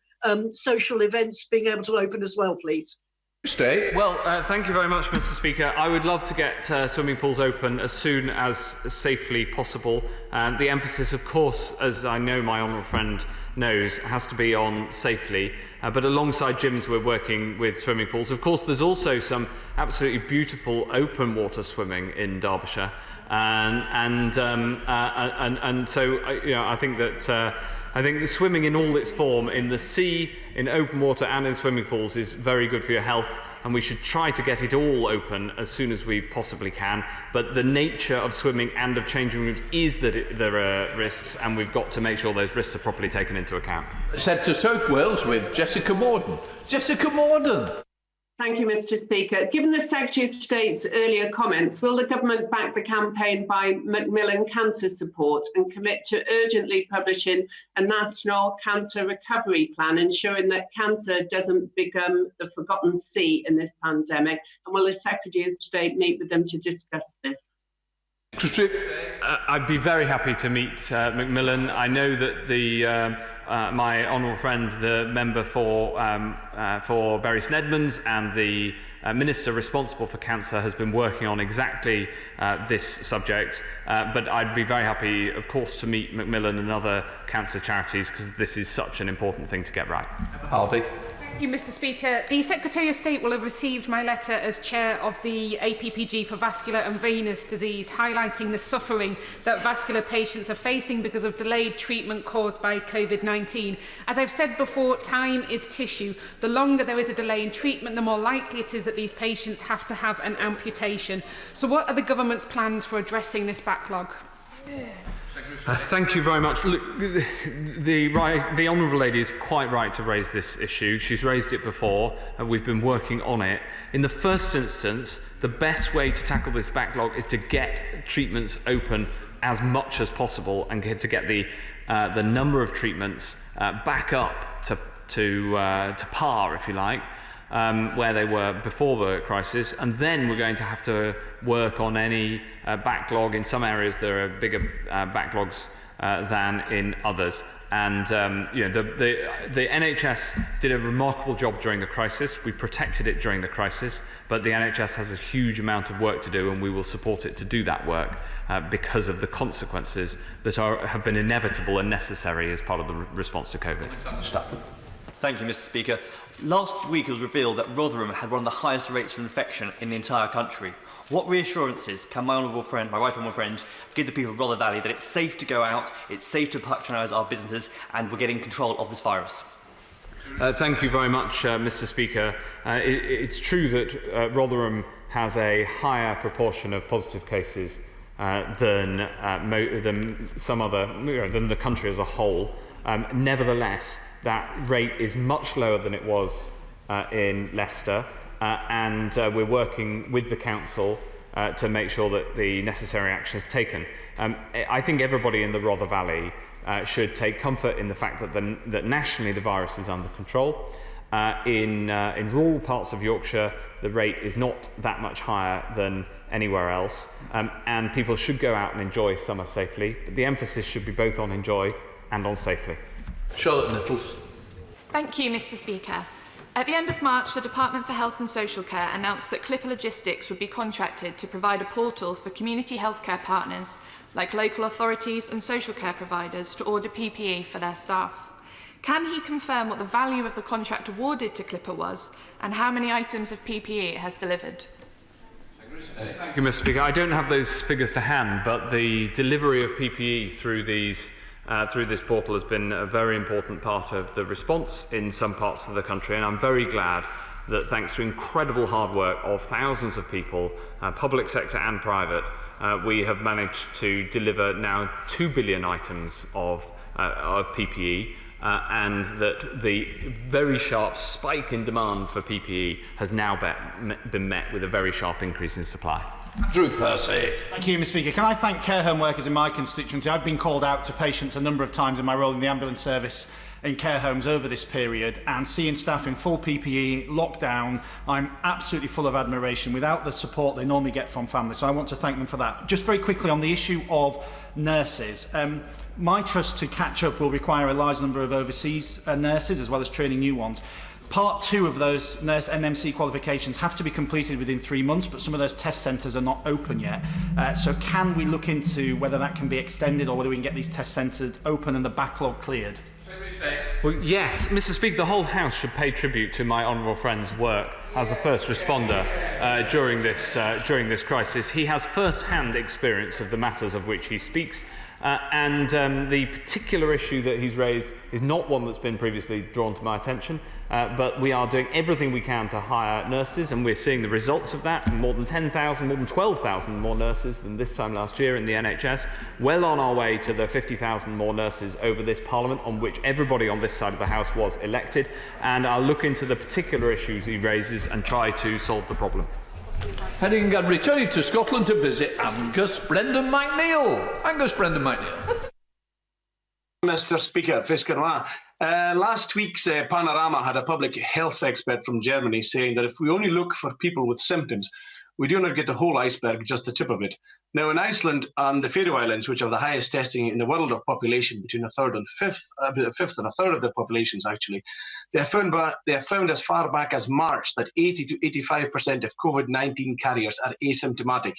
social events being able to open as well, please.
Stay.
Well, thank you very much, Mr. Speaker. I would love to get swimming pools open as soon as safely possible. The emphasis, of course, as I know my honourable friend knows, has to be on safely. But alongside gyms, we're working with swimming pools. Of course, there's also some absolutely beautiful open water swimming in Derbyshire, and so I think that. I think swimming in all its form, in the sea, in open water and in swimming pools, is very good for your health, and we should try to get it all open as soon as we possibly can. But the nature of swimming and of changing rooms is that there are risks, and we've got to make sure those risks are properly taken into account.
Let's head to South Wales with Jessica Morden. Jessica Morden.
Thank you, Mr. Speaker. Given the Secretary of State's earlier comments, will the government back the campaign by Macmillan Cancer Support and commit to urgently publishing a national cancer recovery plan, ensuring that cancer doesn't become the forgotten C in this pandemic? And will the Secretary of State meet with them to discuss this?
I'd be very happy to meet Macmillan. I know that my honourable friend, the member for Bury St Edmunds, and the Minister responsible for cancer has been working on exactly this subject. But I'd be very happy, of course, to meet Macmillan and other cancer charities, because this is such an important thing to get right.
Hardy.
Thank you, Mr. Speaker. The Secretary of State will have received my letter as chair of the APPG for vascular and venous disease, highlighting the suffering that vascular patients are facing because of delayed treatment caused by COVID-19. As I've said before, time is tissue. The longer there is a delay in treatment, the more likely it is that these patients have to have an amputation. So what are the government's plans for addressing this backlog?
Thank you very much. Look, the Honourable Lady is quite right to raise this issue. She's raised it before, and we've been working on it. In the first instance, the best way to tackle this backlog is to get treatments open as much as possible and to get the number of treatments back up to par, if you like. where they were before the crisis, and then we're going to have to work on any backlog. In some areas there are bigger backlogs than in others. And the NHS did a remarkable job during the crisis. We protected it during the crisis, but the NHS has a huge amount of work to do, and we will support it to do that work because of the consequences that have been inevitable and necessary as part of the response to COVID.
Thank you, Mr. Speaker. Last week it was revealed that Rotherham had one of the highest rates of infection in the entire country. What reassurances can my right honourable friend, give the people of Rother Valley that it's safe to go out, it's safe to patronise our businesses, and we're getting control of this virus?
Thank you very much, Mr. Speaker. It's true that Rotherham has a higher proportion of positive cases than the country as a whole. Nevertheless, that rate is much lower than it was in Leicester. And we're working with the council to make sure that the necessary action is taken. I think everybody in the Rother Valley should take comfort in the fact that nationally the virus is under control. In rural parts of Yorkshire, the rate is not that much higher than anywhere else, and people should go out and enjoy summer safely. But the emphasis should be both on enjoy and on safely.
Charlotte Nichols.
Thank you, Mr. Speaker. At the end of March, the Department for Health and Social Care announced that Clipper Logistics would be contracted to provide a portal for community healthcare partners, like local authorities and social care providers, to order PPE for their staff. Can he confirm what the value of the contract awarded to Clipper was, and how many items of PPE it has delivered?
Thank you, Mr. Speaker. I don't have those figures to hand, but the delivery of PPE through this portal has been a very important part of the response in some parts of the country, and I'm very glad that thanks to incredible hard work of thousands of people, public sector and private, we have managed to deliver now 2 billion items of PPE, and that the very sharp spike in demand for PPE has now been met with a very sharp increase in supply.
Drew Percy.
Thank you, Mr. Speaker. Can I thank care home workers in my constituency? I've been called out to patients a number of times in my role in the ambulance service in care homes over this period, and seeing staff in full PPE, lockdown, I'm absolutely full of admiration without the support they normally get from families. So I want to thank them for that. Just very quickly on the issue of nurses. My trust to catch up will require a large number of overseas nurses as well as training new ones. Part 2 of those nurse NMC qualifications have to be completed within 3 months, but some of those test centres are not open yet. So can we look into whether that can be extended, or whether we can get these test centres open and the backlog cleared?
Well, yes, Mr. Speaker, the whole House should pay tribute to my honourable friend's work as a first responder during this crisis. He has first-hand experience of the matters of which he speaks. And the particular issue that he's raised is not one that's been previously drawn to my attention, but we are doing everything we can to hire nurses, and we're seeing the results of that. More than 10,000, more than 12,000 more nurses than this time last year in the NHS. Well on our way to the 50,000 more nurses over this Parliament, on which everybody on this side of the House was elected. And I'll look into the particular issues he raises and try to solve the problem.
Heading and returning to Scotland to visit Angus Brendan McNeill. Angus Brendan McNeill.
Mr. Speaker, last week's Panorama had a public health expert from Germany saying that if we only look for people with symptoms, we do not get the whole iceberg, just the tip of it. Now, in Iceland and the Faroe Islands, which have the highest testing in the world of population, between a fifth and a third of the populations actually, they have found as far back as March that 80 to 85% of COVID-19 carriers are asymptomatic.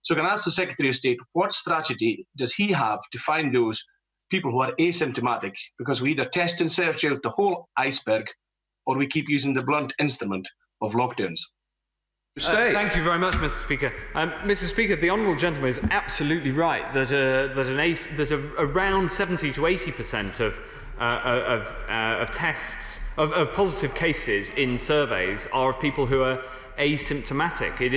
So I can ask the Secretary of State, what strategy does he have to find those people who are asymptomatic? Because we either test and search out the whole iceberg, or we keep using the blunt instrument of lockdowns.
Thank you very much, Mr. Speaker. Mr. Speaker, the honourable gentleman is absolutely right that around 70 to 80% of tests of positive cases in surveys are of people who are asymptomatic. It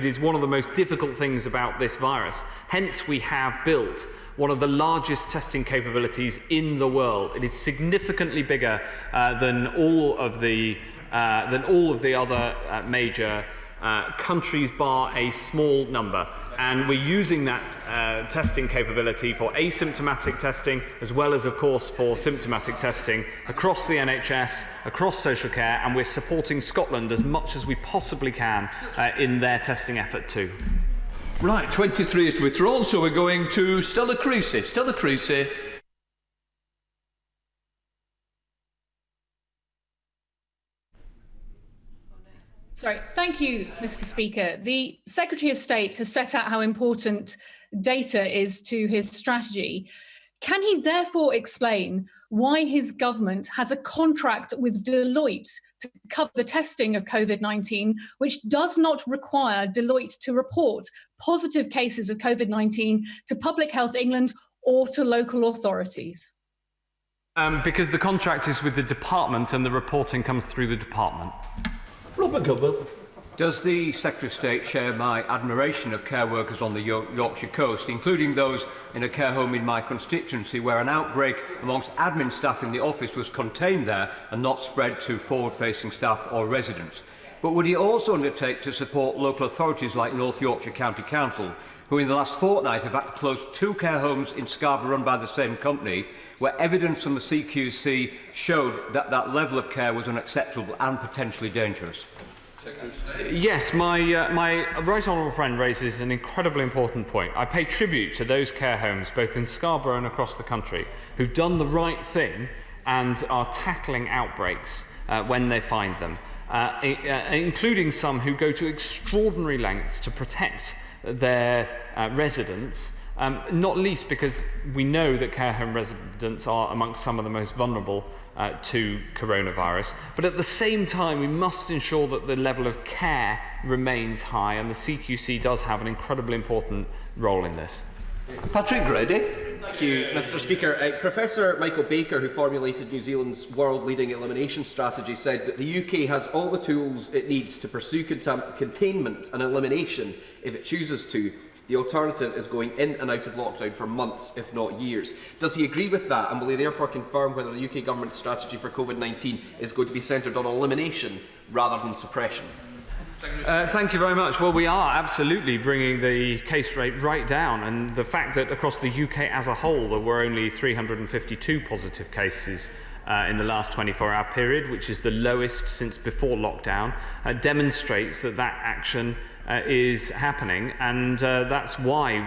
is one of the most difficult things about this virus. Hence, we have built one of the largest testing capabilities in the world. It is significantly bigger than all of the other major countries bar a small number, and we're using that testing capability for asymptomatic testing as well as, of course, for symptomatic testing across the NHS, across social care, and we're supporting Scotland as much as we possibly can in their testing effort too.
Right, 23 is withdrawn, so we're going to Stella Creasy. Stella Creasy.
Sorry. Thank you, Mr. Speaker. The Secretary of State has set out how important data is to his strategy. Can he therefore explain why his government has a contract with Deloitte to cover the testing of COVID-19, which does not require Deloitte to report positive cases of COVID-19 to Public Health England or to local authorities?
Because the contract is with the department and the reporting comes through the department.
Robert Goodwell. Does the Secretary of State share my admiration of care workers on the Yorkshire coast, including those in a care home in my constituency where an outbreak amongst admin staff in the office was contained there and not spread to forward-facing staff or residents? But would he also undertake to support local authorities like North Yorkshire County Council, who in the last fortnight have had to close 2 care homes in Scarborough run by the same company, where evidence from the CQC showed that that level of care was unacceptable and potentially dangerous?
Yes, my right honourable friend raises an incredibly important point. I pay tribute to those care homes, both in Scarborough and across the country, who've done the right thing and are tackling outbreaks when they find them, including some who go to extraordinary lengths to protect their residents, not least because we know that care home residents are amongst some of the most vulnerable to coronavirus. But at the same time, we must ensure that the level of care remains high, and the CQC does have an incredibly important role in this.
Patrick Grady.
Thank you, Mr. Speaker. Professor Michael Baker, who formulated New Zealand's world-leading elimination strategy, said that the UK has all the tools it needs to pursue containment and elimination if it chooses to. The alternative is going in and out of lockdown for months, if not years. Does he agree with that, and will he therefore confirm whether the UK government's strategy for COVID-19 is going to be centred on elimination rather than suppression?
Thank you very much. Well, we are absolutely bringing the case rate right down, and the fact that across the UK as a whole there were only 352 positive cases in the last 24-hour period, which is the lowest since before lockdown, demonstrates that that action is happening, and that's why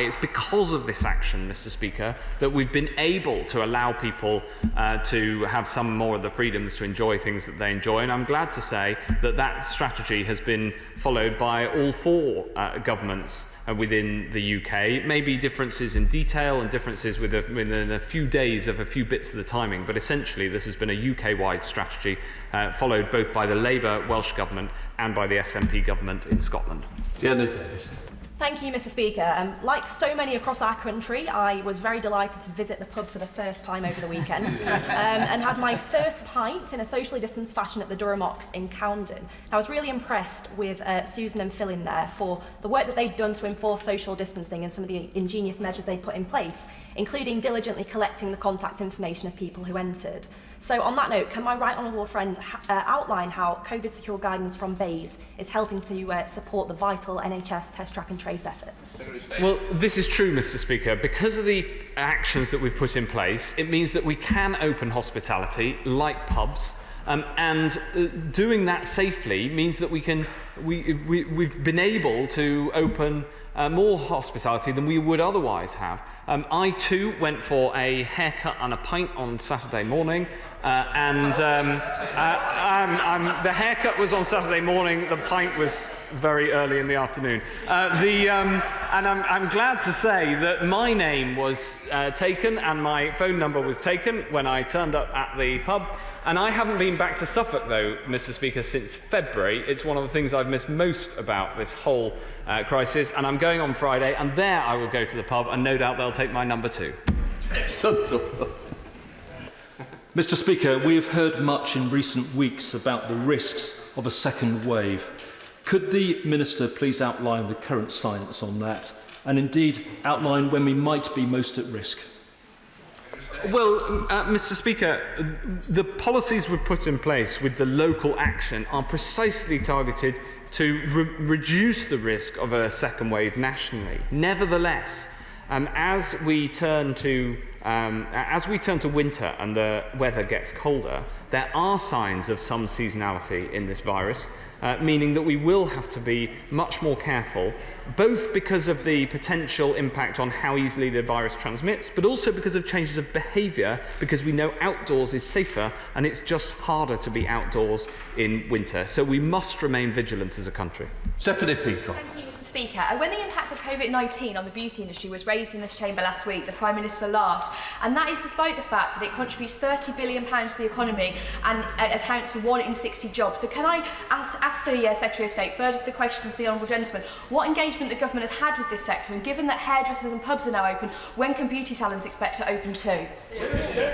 it's because of this action, Mr. Speaker, that we've been able to allow people to have some more of the freedoms to enjoy things that they enjoy. And I'm glad to say that that strategy has been followed by all 4 governments within the UK. Maybe differences in detail and differences within a few days of a few bits of the timing, but essentially this has been a UK-wide strategy followed both by the Labour Welsh Government and by the SNP Government in Scotland.
Thank you, Mr. Speaker. Like so many across our country, I was very delighted to visit the pub for the first time over the weekend and had my first pint in a socially distanced fashion at the Durham Ox in Camden. I was really impressed with Susan and Phil in there for the work that they'd done to enforce social distancing and some of the ingenious measures they put in place, including diligently collecting the contact information of people who entered. So on that note, can my right honourable friend outline how COVID secure guidance from BAYS is helping to support the vital NHS test, track and trace efforts?
Well, this is true, Mr. Speaker. Because of the actions that we've put in place, it means that we can open hospitality like pubs, and doing that safely means that we've been able to open more hospitality than we would otherwise have. I too went for a haircut and a pint on Saturday morning, and the haircut was on Saturday morning, the pint was very early in the afternoon. And I'm glad to say that my name was taken and my phone number was taken when I turned up at the pub. And I haven't been back to Suffolk, though, Mr. Speaker, since February. It's one of the things I've missed most about this whole crisis. And I'm going on Friday, and there I will go to the pub, and no doubt they'll take my number too.
Mr. Speaker, we have heard much in recent weeks about the risks of a second wave. Could the Minister please outline the current science on that, and indeed outline when we might be most at risk?
Mr. Speaker, the policies we've put in place with the local action are precisely targeted to reduce the risk of a second wave nationally. Nevertheless, as we turn to winter and the weather gets colder, there are signs of some seasonality in this virus, meaning that we will have to be much more careful, both because of the potential impact on how easily the virus transmits, but also because of changes of behaviour, because we know outdoors is safer and it's just harder to be outdoors in winter. So we must remain vigilant as a country.
Stephanie Peacock.
Thank you, Mr. Speaker. When the impact of COVID-19 on the beauty industry was raised in this chamber last week, the Prime Minister laughed, and that is despite the fact that it contributes £30 billion to the economy and accounts for 1 in 60 jobs. So can I ask the Secretary of State, further to the question for the Honourable Gentleman, what engagement the government has had with this sector, and given that hairdressers and pubs are now open, when can beauty salons expect to open too?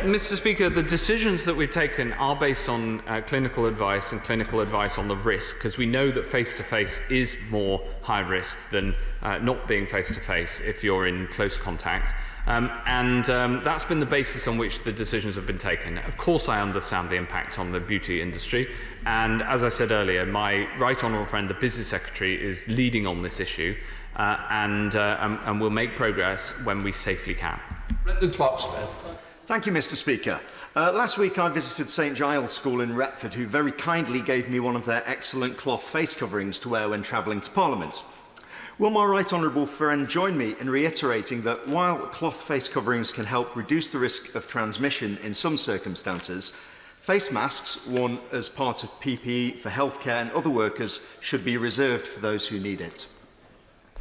Mr. Speaker, the decisions that we've taken are based on clinical advice and clinical advice on the risk, because we know that face-to-face is more high risk than not being face-to-face if you're in close contact. That's been the basis on which the decisions have been taken. Of course, I understand the impact on the beauty industry, and as I said earlier, my right honourable friend, the Business Secretary, is leading on this issue, and will make progress when we safely can.
Brendan Clark-Smith.
Thank you, Mr. Speaker. Last week I visited St Giles School in Retford, who very kindly gave me one of their excellent cloth face coverings to wear when travelling to Parliament. Will my right honourable friend join me in reiterating that while cloth face coverings can help reduce the risk of transmission in some circumstances, face masks worn as part of PPE for healthcare and other workers should be reserved for those who need it?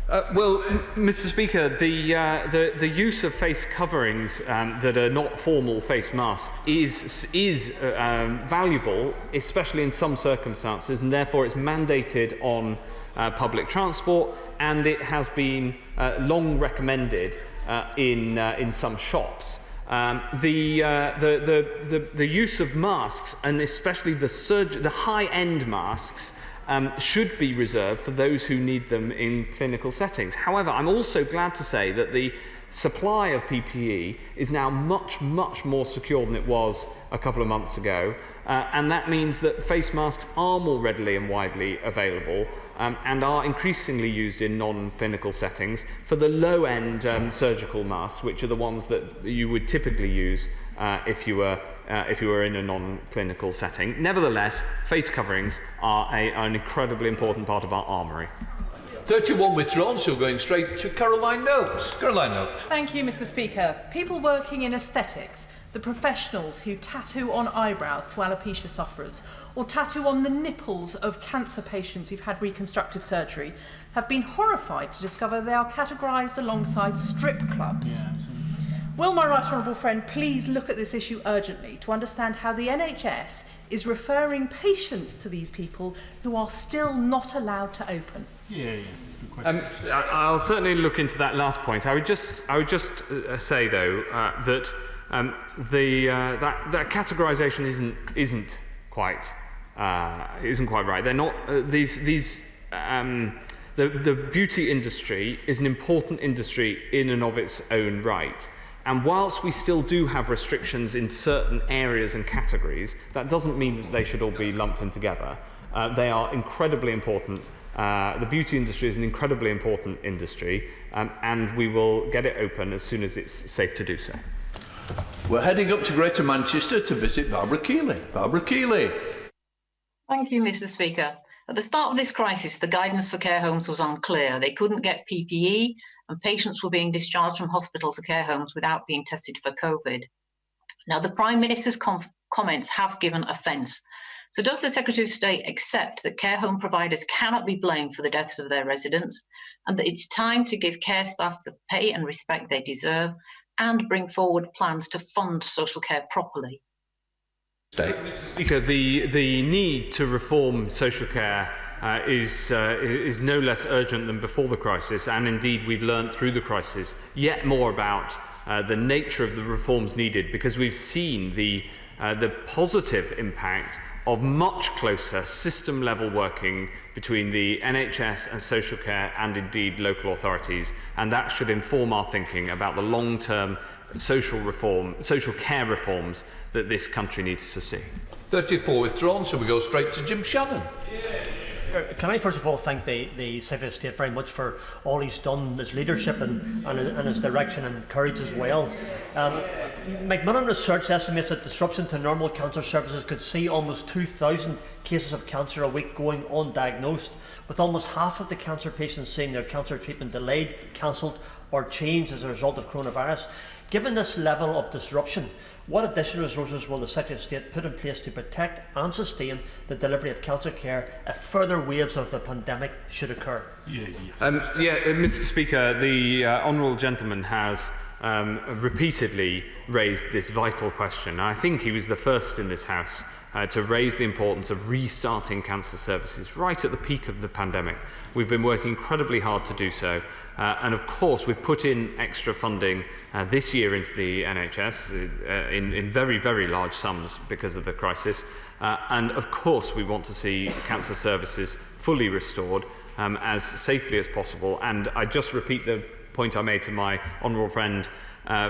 Mr. Speaker, the use of face coverings that are not formal face masks is valuable, especially in some circumstances, and therefore it's mandated on public transport, and it has been long recommended in some shops. The use of masks, and especially the high-end masks, should be reserved for those who need them in clinical settings. However, I'm also glad to say that the supply of PPE is now much, much more secure than it was a couple of months ago, and that means that face masks are more readily and widely available and are increasingly used in non-clinical settings for the low-end surgical masks, which are the ones that you would typically use if you were in a non-clinical setting. Nevertheless, face coverings are an incredibly important part of our armoury.
31 withdrawn, so going straight to Caroline Noakes. Caroline Noakes.
Thank you, Mr. Speaker. People working in aesthetics, the professionals who tattoo on eyebrows to alopecia sufferers or tattoo on the nipples of cancer patients who've had reconstructive surgery, have been horrified to discover they are categorised alongside strip clubs. Yeah. Will my right honourable friend please look at this issue urgently to understand how the NHS is referring patients to these people who are still not allowed to open?
I'll certainly look into that last point. I would just say though that that categorisation isn't quite right. They're not the beauty industry is an important industry in and of its own right. And whilst we still do have restrictions in certain areas and categories, that doesn't mean that they should all be lumped in together. They are incredibly important. The beauty industry is an incredibly important industry, and we will get it open as soon as it's safe to do so.
We're heading up to Greater Manchester to visit Barbara Keeley. Barbara Keeley.
Thank you, Mr. Speaker. At the start of this crisis, the guidance for care homes was unclear. They couldn't get PPE, and patients were being discharged from hospital to care homes without being tested for COVID. Now, the Prime Minister's comments have given offence. So does the Secretary of State accept that care home providers cannot be blamed for the deaths of their residents, and that it's time to give care staff the pay and respect they deserve, and bring forward plans to fund social care properly?
Mr. Speaker, the need to reform social care is no less urgent than before the crisis, and indeed we've learned through the crisis yet more about the nature of the reforms needed, because we've seen the positive impact of much closer system-level working between the NHS and social care and indeed local authorities, and that should inform our thinking about the long-term social care reforms that this country needs to see.
34 withdrawn, so we go straight to Jim Shannon.
Can I first of all thank the Secretary of State very much for all he's done, his leadership and his direction and courage as well. Macmillan Research estimates that disruption to normal cancer services could see almost 2,000 cases of cancer a week going undiagnosed, with almost half of the cancer patients seeing their cancer treatment delayed, cancelled or changed as a result of coronavirus. Given this level of disruption, what additional resources will the Secretary of State put in place to protect and sustain the delivery of cancer care if further waves of the pandemic should occur?
Mr. Speaker, the honourable gentleman has repeatedly raised this vital question. I think he was the first in this House to raise the importance of restarting cancer services right at the peak of the pandemic. We've been working incredibly hard to do so, and of course we've put in extra funding this year into the NHS in very, very large sums because of the crisis, and of course we want to see cancer services fully restored as safely as possible. And I just repeat the point I made to my honourable friend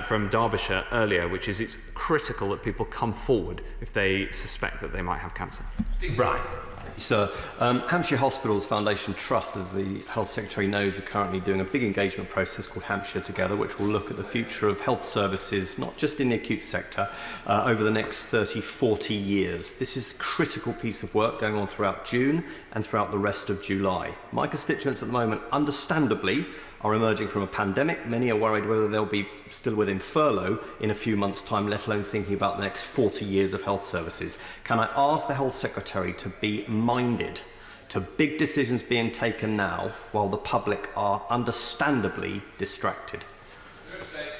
from Derbyshire earlier, which is it's critical that people come forward if they suspect that they might have cancer.
Brian.
Sir, Hampshire Hospitals Foundation Trust, as the Health Secretary knows, are currently doing a big engagement process called Hampshire Together, which will look at the future of health services, not just in the acute sector, over the next 30, 40 years. This is a critical piece of work going on throughout June and throughout the rest of July. My constituents at the moment, understandably, are emerging from a pandemic. Many are worried whether they'll be still within furlough in a few months' time, let alone thinking about the next 40 years of health services. Can I ask the Health Secretary to be minded to big decisions being taken now while the public are understandably distracted?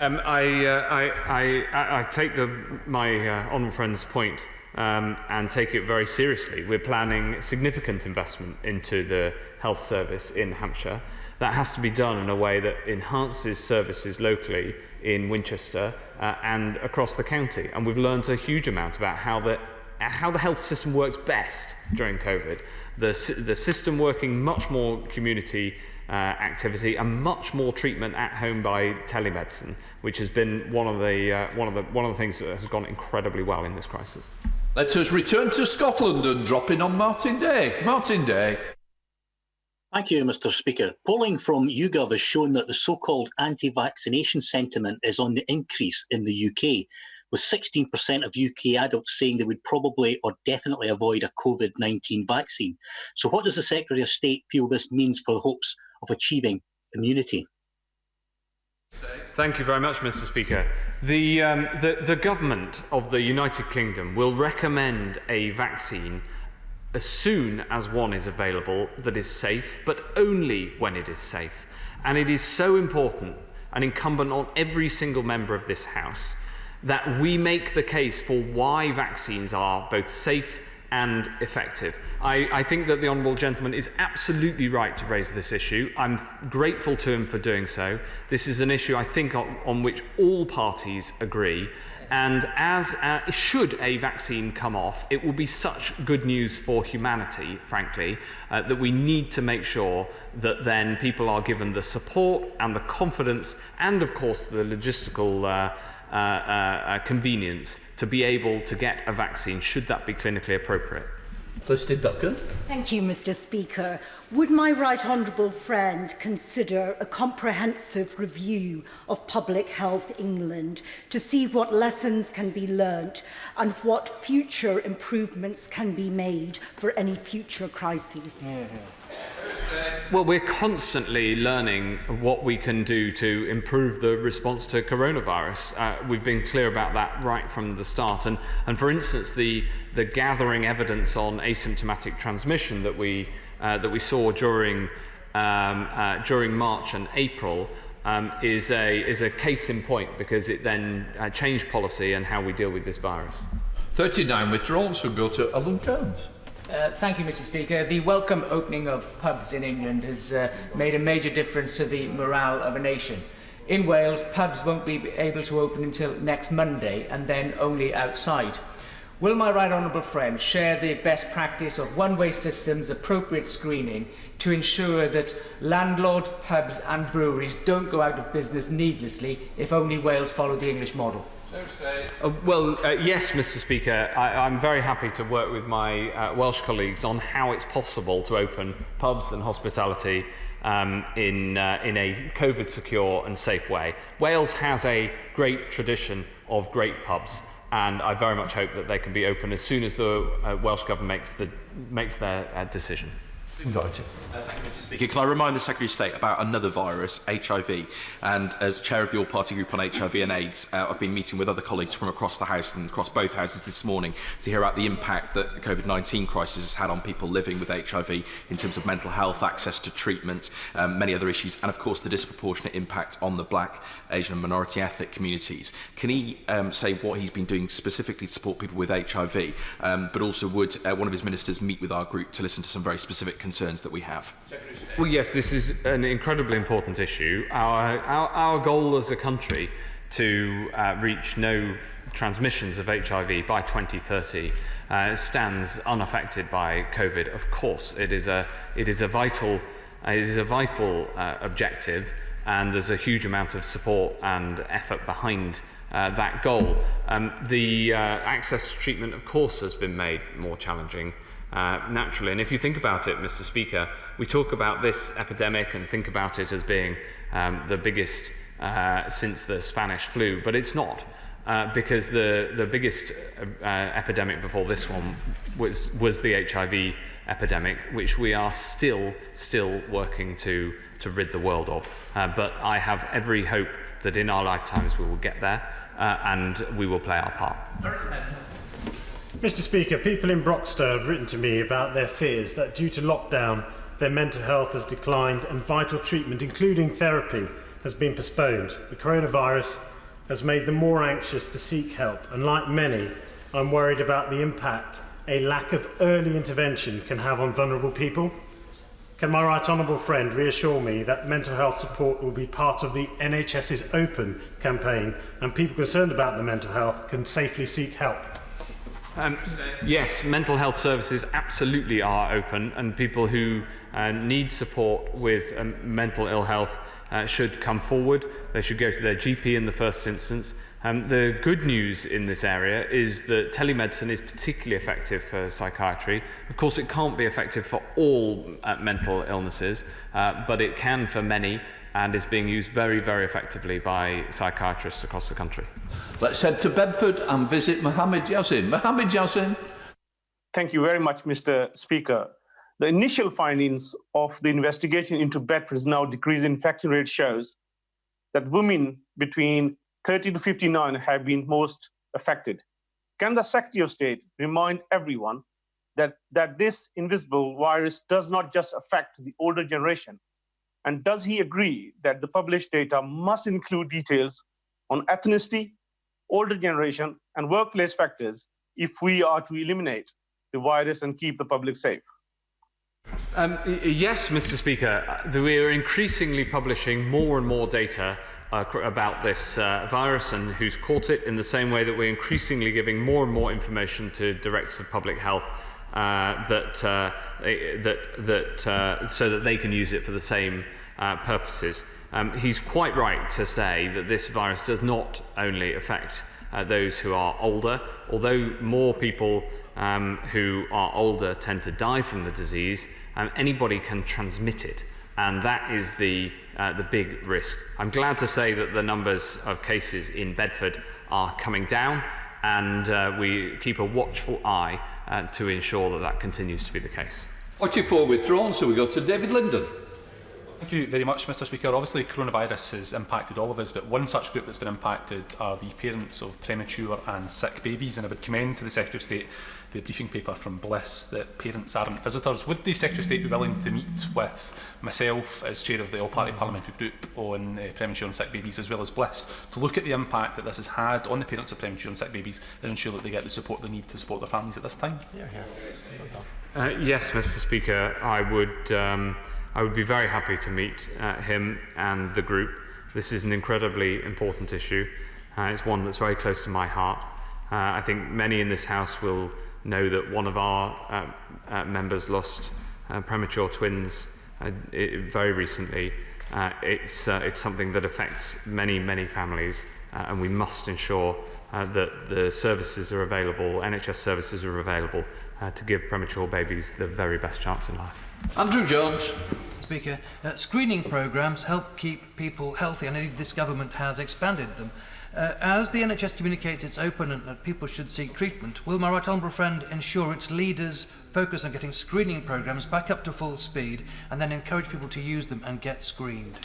I take my honourable friend's point and take it very seriously. We're planning significant investment into the health service in Hampshire. That has to be done in a way that enhances services locally in Winchester and across the county. And we've learned a huge amount about how the health system works best during COVID. The system working much more community activity and much more treatment at home by telemedicine, which has been one of the things that has gone incredibly well in this crisis.
Let us return to Scotland and drop in on Martin Day. Martin Day.
Thank you, Mr. Speaker. Polling from YouGov has shown that the so-called anti-vaccination sentiment is on the increase in the UK, with 16% of UK adults saying they would probably or definitely avoid a COVID-19 vaccine. So what does the Secretary of State feel this means for the hopes of achieving immunity?
Thank you very much, Mr. Speaker. The government of the United Kingdom will recommend a vaccine as soon as one is available that is safe, but only when it is safe. And it is so important and incumbent on every single member of this House that we make the case for why vaccines are both safe and effective. I think that the honourable gentleman is absolutely right to raise this issue. I'm grateful to him for doing so. This is an issue, I think, on which all parties agree. And as should a vaccine come off, it will be such good news for humanity, frankly, that we need to make sure that then people are given the support and the confidence and, of course, the logistical convenience to be able to get a vaccine, should that be clinically appropriate.
Thank you, Mr. Speaker. Would my right honourable friend consider a comprehensive review of Public Health England to see what lessons can be learnt and what future improvements can be made for any future crises?
Well, we're constantly learning what we can do to improve the response to coronavirus. We've been clear about that right from the start. And for instance, the gathering evidence on asymptomatic transmission that we saw during March and April is a case in point, because it then changed policy and how we deal with this virus.
39 withdrawn, so go to Alan Jones.
Thank you, Mr. Speaker. The welcome opening of pubs in England has made a major difference to the morale of a nation. In Wales, pubs won't be able to open until next Monday, and then only outside. Will my right honourable friend share the best practice of one-way systems, appropriate screening, to ensure that landlords, pubs and breweries don't go out of business needlessly if only Wales follow the English model?
Yes, Mr. Speaker. I'm very happy to work with my Welsh colleagues on how it's possible to open pubs and hospitality in a COVID-secure and safe way. Wales has a great tradition of great pubs, and I very much hope that they can be open as soon as the Welsh Government makes their decision.
Thank you, Mr. Speaker. Can I remind the Secretary of State about another virus, HIV? And as chair of the All-Party Group on HIV and AIDS, I've been meeting with other colleagues from across the House and across both houses this morning to hear about the impact that the COVID-19 crisis has had on people living with HIV in terms of mental health, access to treatment, many other issues, and of course the disproportionate impact on the Black, Asian and minority ethnic communities. Can he say what he's been doing specifically to support people with HIV, but also would one of his ministers meet with our group to listen to some very specific concerns that we have?
Well, yes, this is an incredibly important issue. Our goal as a country to reach no transmissions of HIV by 2030 stands unaffected by COVID. Of course, it is a vital objective, and there's a huge amount of support and effort behind that goal. The access to treatment, of course, has been made more challenging. Naturally, and if you think about it, Mr. Speaker, we talk about this epidemic and think about it as being the biggest since the Spanish flu, but it's not, because the biggest epidemic before this one was the HIV epidemic, which we are still working to rid the world of. But I have every hope that in our lifetimes we will get there, and we will play our part.
Mr. Speaker, people in Broxton have written to me about their fears that due to lockdown, their mental health has declined and vital treatment, including therapy, has been postponed. The coronavirus has made them more anxious to seek help, and like many, I'm worried about the impact a lack of early intervention can have on vulnerable people. Can my right honourable friend reassure me that mental health support will be part of the NHS's Open campaign, and people concerned about their mental health can safely seek help?
Yes, mental health services absolutely are open, and people who need support with mental ill health should come forward. They should go to their GP in the first instance. The good news in this area is that telemedicine is particularly effective for psychiatry. Of course, it can't be effective for all mental illnesses, but it can for many, and is being used very, very effectively by psychiatrists across the country.
Let's head to Bedford and visit Mohammed Yazin. Mohammed Yazin.
Thank you very much, Mr. Speaker. The initial findings of the investigation into Bedford's now decreased infection rate shows that women between 30 to 59 have been most affected. Can the Secretary of State remind everyone that this invisible virus does not just affect the older generation? And does he agree that the published data must include details on ethnicity, older generation, and workplace factors if we are to eliminate the virus and keep the public safe?
Yes, Mr. Speaker. We are increasingly publishing more and more data about this virus and who's caught it, in the same way that we're increasingly giving more and more information to Directors of Public Health so that they can use it for the same purposes. He's quite right to say that this virus does not only affect those who are older, although more people who are older tend to die from the disease, anybody can transmit it, and that is the big risk. I'm glad to say that the numbers of cases in Bedford are coming down, and we keep a watchful eye to ensure that that continues to be the case.
44 withdrawn, so we go to David Linden.
Thank you very much, Mr. Speaker. Obviously, coronavirus has impacted all of us, but one such group that's been impacted are the parents of premature and sick babies, and I would commend to the Secretary of State the briefing paper from Bliss that parents aren't visitors. Would the Secretary of State be willing to meet with myself as chair of the All-Party Parliamentary Group on premature and sick babies, as well as Bliss, to look at the impact that this has had on the parents of premature and sick babies and ensure that they get the support they need to support their families at this time?
Yes, Mr. Speaker, I would be very happy to meet him and the group. This is an incredibly important issue. It's one that's very close to my heart. I think many in this House will know that one of our members lost premature twins very recently. It's something that affects many, many families, and we must ensure that the services are available, NHS services are available, to give premature babies the very best chance in life.
Andrew Jones.
Speaker, screening programmes help keep people healthy, and indeed this government has expanded them. As the NHS communicates it's open and that people should seek treatment, will my right honourable friend ensure its leaders focus on getting screening programmes back up to full speed and then encourage people to use them and get screened?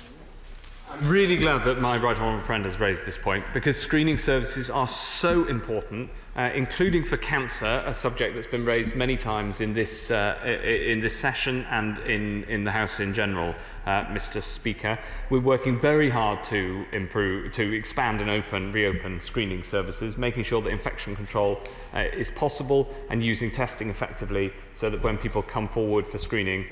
I'm really glad that my right honourable friend has raised this point, because screening services are so important, including for cancer, a subject that's been raised many times in this session and in the House in general. Mr. Speaker, we're working very hard to expand and reopen screening services, making sure that infection control is possible and using testing effectively, so that when people come forward for screening,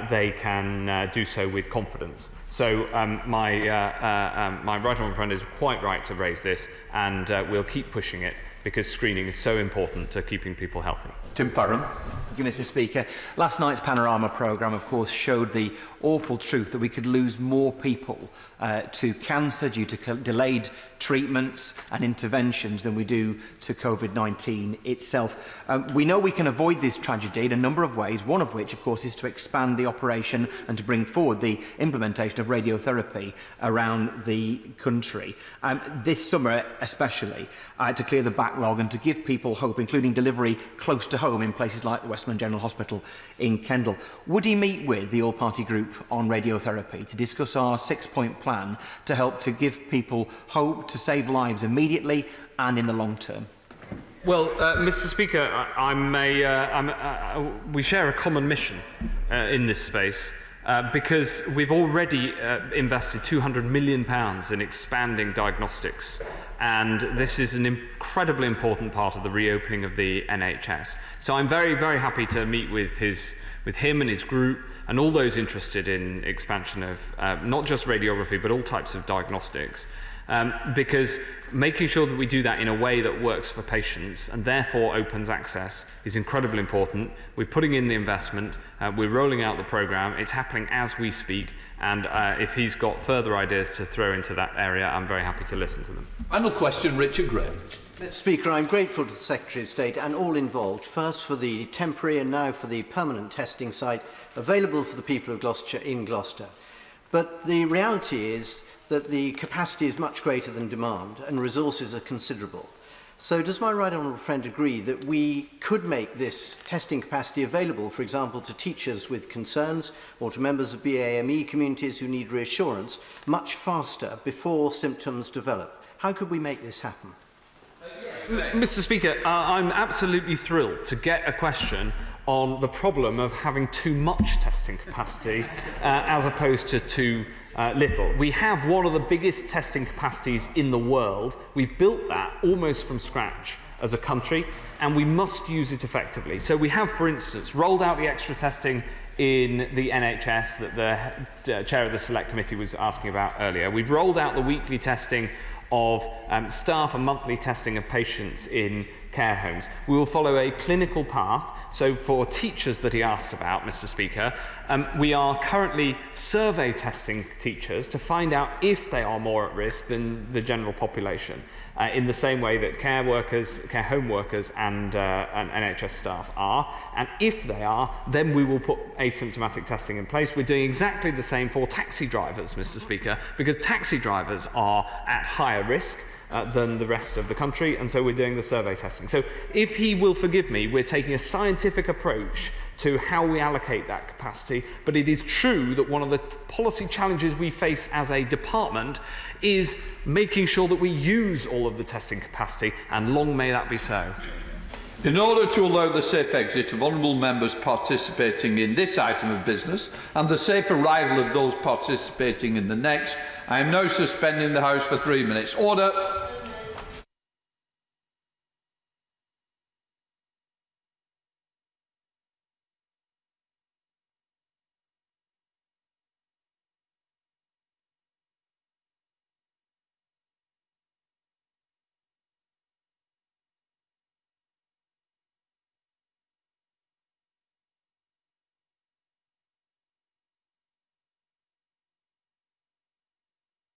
they can do so with confidence. So my right honourable friend is quite right to raise this, and we'll keep pushing it, because screening is so important to keeping people healthy.
Tim Farron.
Thank you, Mr. Speaker. Last night's Panorama programme, of course, showed the awful truth that we could lose more people to cancer due to delayed treatments and interventions than we do to COVID-19 itself. We know we can avoid this tragedy in a number of ways, one of which, of course, is to expand the operation and to bring forward the implementation of radiotherapy around the country. This summer, especially, to clear the backlog and to give people hope, including delivery close to home in places like the Westmorland General Hospital in Kendal. Would he meet with the all-party group on radiotherapy to discuss our 6-point plan to help to give people hope to save lives immediately and in the long term?
Well, Mr. Speaker, we share a common mission in this space. Because we've already invested £200 million in expanding diagnostics, and this is an incredibly important part of the reopening of the NHS. So I'm very, very happy to meet with him and his group and all those interested in expansion of not just radiography but all types of diagnostics. Because making sure that we do that in a way that works for patients and therefore opens access is incredibly important. We're putting in the investment, we're rolling out the programme, it's happening as we speak, and if he's got further ideas to throw into that area, I'm very happy to listen to them.
Final question, Richard Graham.
Mr. Speaker, I'm grateful to the Secretary of State and all involved, first for the temporary and now for the permanent testing site available for the people of Gloucestershire in Gloucester. But the reality is that the capacity is much greater than demand and resources are considerable. So does my right honourable friend agree that we could make this testing capacity available, for example, to teachers with concerns or to members of BAME communities who need reassurance much faster before symptoms develop? How could we make this happen?
Mr. Speaker, I'm absolutely thrilled to get a question on the problem of having too much testing capacity as opposed to too little. We have one of the biggest testing capacities in the world. We've built that almost from scratch as a country, and we must use it effectively. So we have, for instance, rolled out the extra testing in the NHS that the chair of the Select Committee was asking about earlier. We've rolled out the weekly testing of staff and monthly testing of patients in care homes. We will follow a clinical path. So for teachers that he asked about, Mr. Speaker, we are currently survey testing teachers to find out if they are more at risk than the general population, in the same way that care workers, care home workers and NHS staff are. And if they are, then we will put asymptomatic testing in place. We're doing exactly the same for taxi drivers, Mr. Speaker, because taxi drivers are at higher risk than the rest of the country, and so we're doing the survey testing. So if he will forgive me, we're taking a scientific approach to how we allocate that capacity, but it is true that one of the policy challenges we face as a department is making sure that we use all of the testing capacity, and long may that be so.
In order to allow the safe exit of honourable members participating in this item of business and the safe arrival of those participating in the next, I am now suspending the House for 3 minutes. Order.